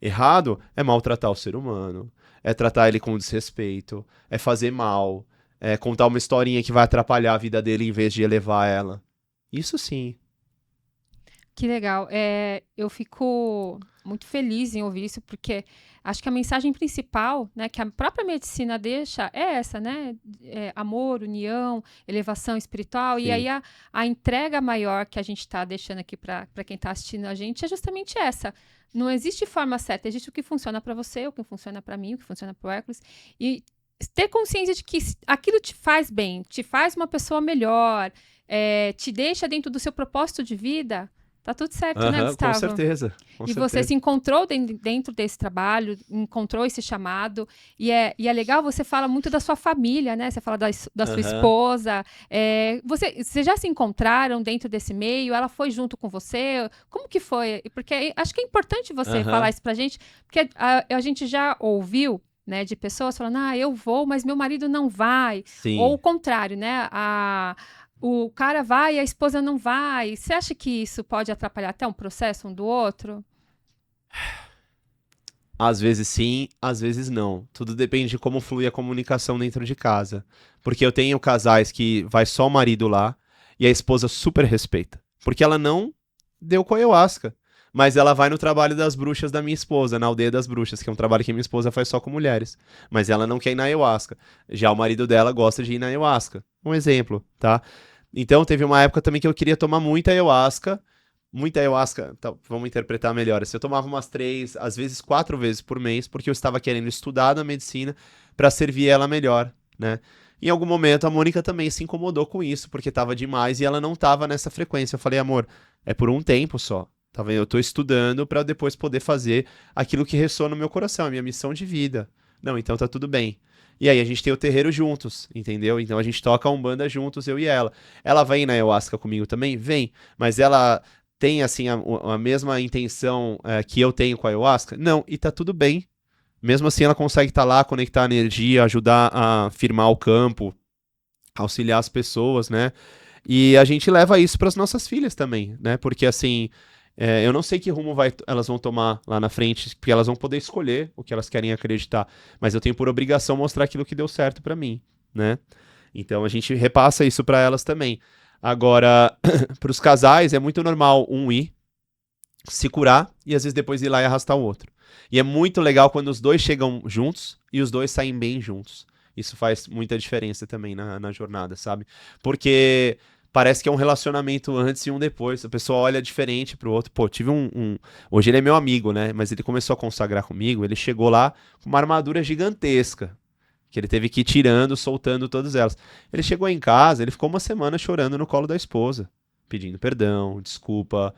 Errado é maltratar o ser humano, é tratar ele com desrespeito, é fazer mal, é contar uma historinha que vai atrapalhar a vida dele em vez de elevar ela. Isso sim. Que legal. Eu fico muito feliz em ouvir isso, porque acho que a mensagem principal, né, que a própria medicina deixa é essa, né? Amor, união, elevação espiritual. E Sim. aí a entrega maior que a gente está deixando aqui para quem está assistindo a gente é justamente essa. Não existe forma certa, existe o que funciona para você, o que funciona para mim, o que funciona para o Hércules. E ter consciência de que aquilo te faz bem, te faz uma pessoa melhor, te deixa dentro do seu propósito de vida. Tá tudo certo, né, Aham, Gustavo? com certeza. E você se encontrou dentro desse trabalho, encontrou esse chamado. E é legal, você fala muito da sua família, né? Você fala da sua Aham. esposa. Vocês já se encontraram dentro desse meio? Ela foi junto com você? Como que foi? Porque acho que é importante você Aham. falar isso pra gente, porque a gente já ouviu, né, de pessoas falando, eu vou, mas meu marido não vai. Sim. Ou o contrário, né? O cara vai e a esposa não vai. Você acha que isso pode atrapalhar até um processo um do outro? Às vezes sim, às vezes não. Tudo depende de como flui a comunicação dentro de casa. Porque eu tenho casais que vai só o marido lá e a esposa super respeita. Porque ela não deu com a ayahuasca. Mas ela vai no trabalho das bruxas da minha esposa, na aldeia das bruxas, que é um trabalho que minha esposa faz só com mulheres. Mas ela não quer ir na ayahuasca. Já o marido dela gosta de ir na ayahuasca. Um exemplo, tá? Então teve uma época também que eu queria tomar muita ayahuasca. Muita ayahuasca, tá, vamos interpretar melhor. Eu tomava umas 3, às vezes 4 vezes por mês, porque eu estava querendo estudar na medicina para servir ela melhor, né? Em algum momento a Mônica também se incomodou com isso, porque estava demais e ela não estava nessa frequência. Eu falei, amor, é por um tempo só. Tá vendo? Eu tô estudando para depois poder fazer aquilo que ressoa no meu coração, a minha missão de vida. Não, então tá tudo bem. E aí a gente tem o terreiro juntos, entendeu? Então a gente toca a Umbanda juntos, eu e ela. Ela vem na ayahuasca comigo também? Vem. Mas ela tem, assim, a mesma intenção que eu tenho com a ayahuasca? Não, e tá tudo bem. Mesmo assim, ela consegue estar lá, conectar a energia, ajudar a firmar o campo, auxiliar as pessoas, né? E a gente leva isso para as nossas filhas também, né? Porque, assim, eu não sei que rumo elas vão tomar lá na frente, porque elas vão poder escolher o que elas querem acreditar. Mas eu tenho por obrigação mostrar aquilo que deu certo para mim, né? Então a gente repassa isso para elas também. Agora, para os casais, é muito normal um ir, se curar e às vezes depois ir lá e arrastar o outro. E é muito legal quando os dois chegam juntos e os dois saem bem juntos. Isso faz muita diferença também na jornada, sabe? Porque parece que é um relacionamento antes e um depois. A pessoa olha diferente pro outro. Pô, tive Hoje ele é meu amigo, né? Mas ele começou a consagrar comigo. Ele chegou lá com uma armadura gigantesca, que ele teve que ir tirando, soltando todas elas. Ele chegou em casa, ele ficou uma semana chorando no colo da esposa, pedindo perdão, desculpa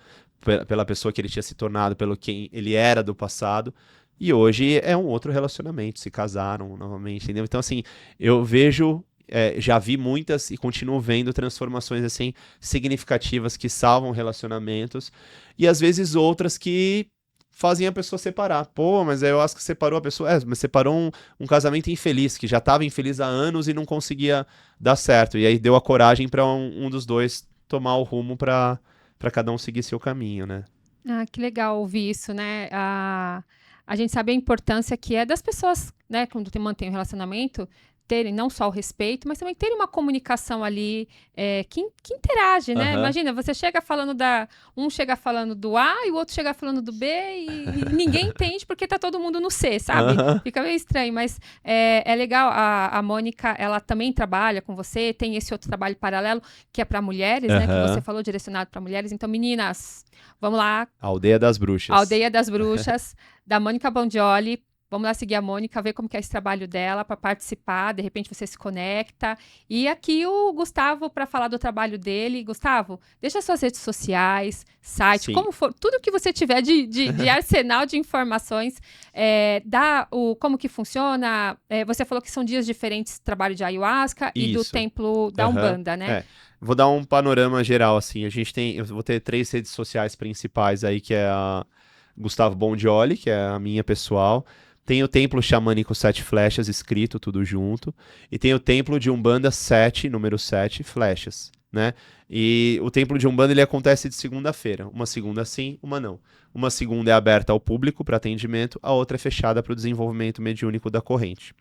pela pessoa que ele tinha se tornado, pelo quem ele era do passado. E hoje é um outro relacionamento, se casaram novamente, entendeu? Então, assim, eu vejo, já vi muitas e continuo vendo transformações, assim, significativas que salvam relacionamentos. E às vezes outras que fazem a pessoa separar. Pô, mas eu acho que separou a pessoa. Mas separou um casamento infeliz, que já estava infeliz há anos e não conseguia dar certo. E aí deu a coragem para um dos dois tomar o rumo para cada um seguir seu caminho, né? Que legal ouvir isso, né? A gente sabe a importância que é das pessoas, né, quando mantém um relacionamento, terem não só o respeito, mas também terem uma comunicação ali que interage, né? Aham. Imagina, você chega falando um chega falando do A e o outro chega falando do B e ninguém entende porque tá todo mundo no C, sabe? Aham. Fica meio estranho, mas é legal. A Mônica, ela também trabalha com você, tem esse outro trabalho paralelo que é para mulheres, né? Que Aham. você falou, direcionado para mulheres. Então, meninas, vamos lá. Aldeia das Bruxas. Aldeia das Bruxas, da Mônica Bongioli. Vamos lá seguir a Mônica, ver como que é esse trabalho dela para participar. De repente você se conecta. E aqui o Gustavo para falar do trabalho dele. Gustavo, deixa suas redes sociais, site, Sim. como for, tudo que você tiver de arsenal de informações. Como que funciona. Você falou que são dias diferentes, trabalho de ayahuasca e do Isso. templo da Umbanda, né? É. Vou dar um panorama geral, assim. Eu vou ter 3 redes sociais principais aí, que é a Gustavo Bondioli, que é a minha pessoal. Tem o Templo Xamânico 7 Flechas, escrito tudo junto. E tem o Templo de Umbanda 7, número 7, Flechas, né? E o Templo de Umbanda, ele acontece de segunda-feira. Uma segunda sim, uma não. Uma segunda é aberta ao público para atendimento, a outra é fechada para o desenvolvimento mediúnico da corrente.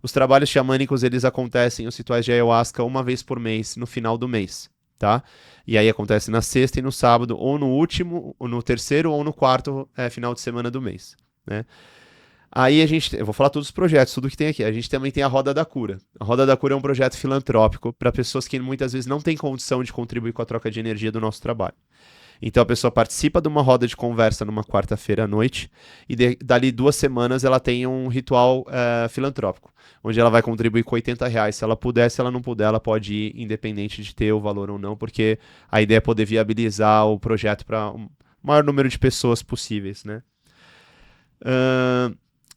Os trabalhos xamânicos, eles acontecem, os rituais de ayahuasca, uma vez por mês, no final do mês, tá? E aí acontece na sexta e no sábado, ou no último, ou no terceiro, ou no quarto final de semana do mês, né? Aí eu vou falar todos os projetos, tudo que tem aqui. A gente também tem a Roda da Cura. A Roda da Cura é um projeto filantrópico para pessoas que muitas vezes não têm condição de contribuir com a troca de energia do nosso trabalho. Então a pessoa participa de uma roda de conversa numa quarta-feira à noite e dali 2 semanas ela tem um ritual filantrópico, onde ela vai contribuir com R$80. Se ela puder, se ela não puder, ela pode ir independente de ter o valor ou não, porque a ideia é poder viabilizar o projeto para o maior número de pessoas possíveis, né?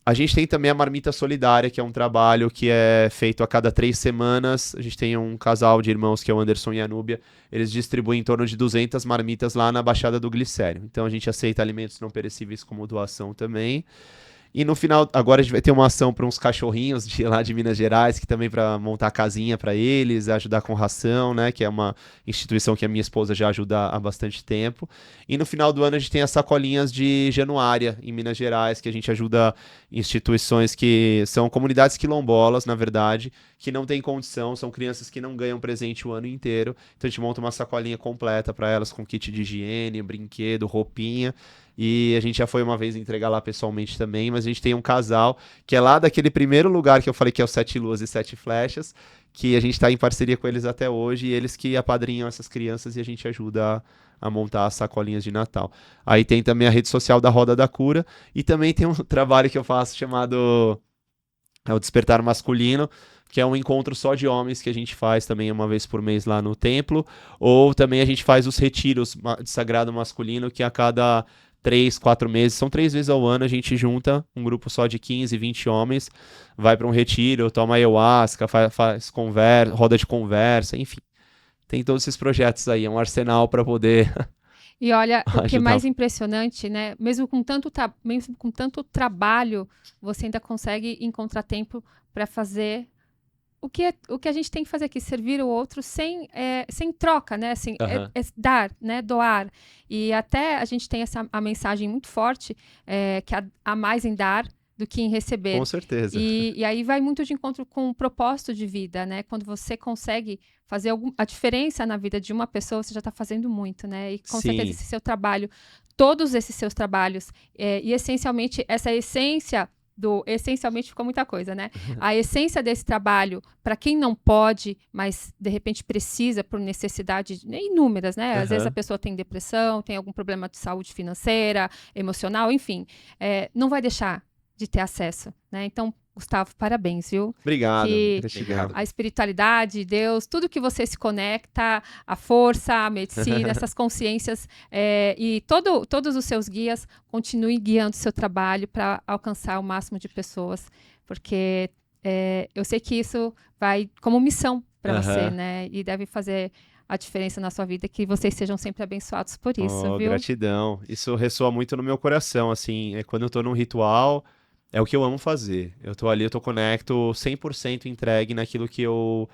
A gente tem também a Marmita Solidária, que é um trabalho que é feito a cada 3 semanas. A gente tem um casal de irmãos, que é o Anderson e a Núbia. Eles distribuem em torno de 200 marmitas lá na Baixada do Glicério. Então a gente aceita alimentos não perecíveis como doação também. E no final, agora a gente vai ter uma ação para uns cachorrinhos lá de Minas Gerais, que também para montar casinha para eles, ajudar com ração, né? Que é uma instituição que a minha esposa já ajuda há bastante tempo. E no final do ano a gente tem as sacolinhas de Januária, em Minas Gerais, que a gente ajuda instituições que são comunidades quilombolas, na verdade, que não têm condição, são crianças que não ganham presente o ano inteiro. Então a gente monta uma sacolinha completa para elas, com kit de higiene, brinquedo, roupinha. E a gente já foi uma vez entregar lá pessoalmente também, mas a gente tem um casal que é lá daquele primeiro lugar que eu falei que é o 7 Luas e 7 Flechas, que a gente está em parceria com eles até hoje, e eles que apadrinham essas crianças e a gente ajuda a montar as sacolinhas de Natal. Aí tem também a rede social da Roda da Cura, e também tem um trabalho que eu faço chamado o Despertar Masculino, que é um encontro só de homens que a gente faz também uma vez por mês lá no templo, ou também a gente faz os retiros de sagrado masculino, que a cada 3, 4 meses, são 3 vezes ao ano, a gente junta um grupo só de 15, 20 homens, vai para um retiro, toma ayahuasca, faz roda de conversa, enfim. Tem todos esses projetos aí, é um arsenal para poder E olha, o que é ajudar. mais impressionante, né? Mesmo com tanto trabalho, você ainda consegue encontrar tempo para fazer o que a gente tem que fazer aqui, servir o outro sem troca, né? Assim, Aham. dar, né? Doar. E até a gente tem a mensagem muito forte, que há mais em dar do que em receber. Com certeza. E aí vai muito de encontro com o propósito de vida, né? Quando você consegue fazer a diferença na vida de uma pessoa, você já está fazendo muito, né? E com certeza Sim. esse seu trabalho, todos esses seus trabalhos, e essencialmente essa essência essencialmente ficou muita coisa, né? A essência desse trabalho, para quem não pode, mas de repente precisa por necessidade inúmeras, né? Às vezes a pessoa tem depressão, tem algum problema de saúde financeira, emocional, enfim, não vai deixar de ter acesso, né? Então, Gustavo, parabéns, viu? Obrigado. Que Obrigado. a espiritualidade, Deus, tudo que você se conecta, a força, a medicina, essas consciências e todos os seus guias continuem guiando o seu trabalho para alcançar o máximo de pessoas, porque eu sei que isso vai como missão para você, né? E deve fazer a diferença na sua vida, que vocês sejam sempre abençoados por isso, viu? Gratidão. Isso ressoa muito no meu coração, assim, quando eu tô num ritual, é o que eu amo fazer. Eu tô ali, eu conecto 100% entregue naquilo que eu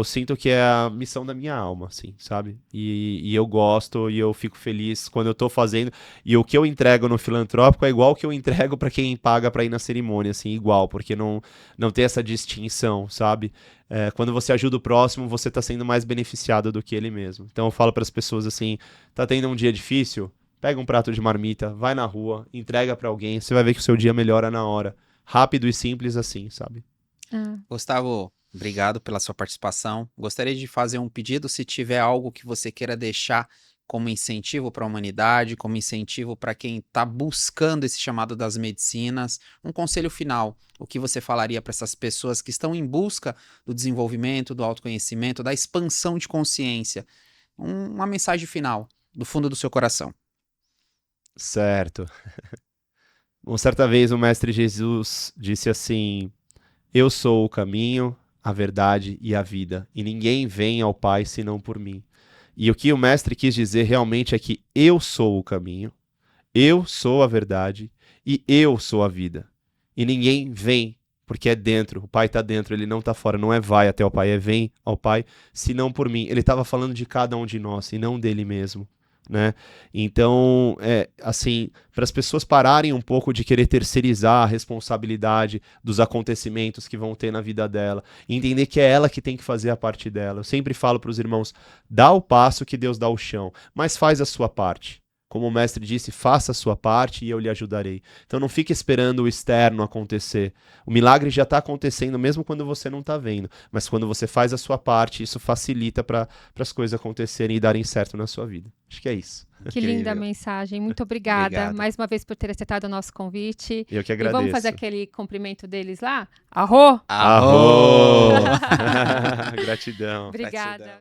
sinto que é a missão da minha alma, assim, sabe? E eu gosto e eu fico feliz quando eu tô fazendo. E o que eu entrego no filantrópico é igual o que eu entrego pra quem paga pra ir na cerimônia, assim, igual, porque não tem essa distinção, sabe? Quando você ajuda o próximo, você tá sendo mais beneficiado do que ele mesmo. Então eu falo pras pessoas assim, tá tendo um dia difícil? Pega um prato de marmita, vai na rua, entrega pra alguém, você vai ver que o seu dia melhora na hora. Rápido e simples assim, sabe? Gustavo, obrigado pela sua participação. Gostaria de fazer um pedido, se tiver algo que você queira deixar como incentivo para a humanidade, como incentivo para quem está buscando esse chamado das medicinas. Um conselho final, o que você falaria para essas pessoas que estão em busca do desenvolvimento, do autoconhecimento, da expansão de consciência? Uma mensagem final, do fundo do seu coração. Certo. Uma certa vez o Mestre Jesus disse assim: eu sou o caminho, a verdade e a vida, e ninguém vem ao Pai senão por mim. E o que o Mestre quis dizer realmente é que eu sou o caminho, eu sou a verdade e eu sou a vida. E ninguém vem, porque é dentro, o Pai está dentro, ele não está fora, não é vai até o Pai, é vem ao Pai, senão por mim. Ele estava falando de cada um de nós e não dele mesmo. Né? Então, assim, para as pessoas pararem um pouco de querer terceirizar a responsabilidade dos acontecimentos que vão ter na vida dela, e entender que é ela que tem que fazer a parte dela. Eu sempre falo para os irmãos, dá o passo que Deus dá o chão, mas faz a sua parte. Como o mestre disse, faça a sua parte e eu lhe ajudarei. Então não fique esperando o externo acontecer. O milagre já está acontecendo mesmo quando você não está vendo. Mas quando você faz a sua parte, isso facilita para as coisas acontecerem e darem certo na sua vida. Acho que é isso. Que linda Incrível. mensagem. Muito obrigada Obrigado. mais uma vez por ter aceitado o nosso convite. Eu que E agradeço. vamos fazer aquele cumprimento deles lá? Arro! Arro! Gratidão. Obrigada. Gratidão.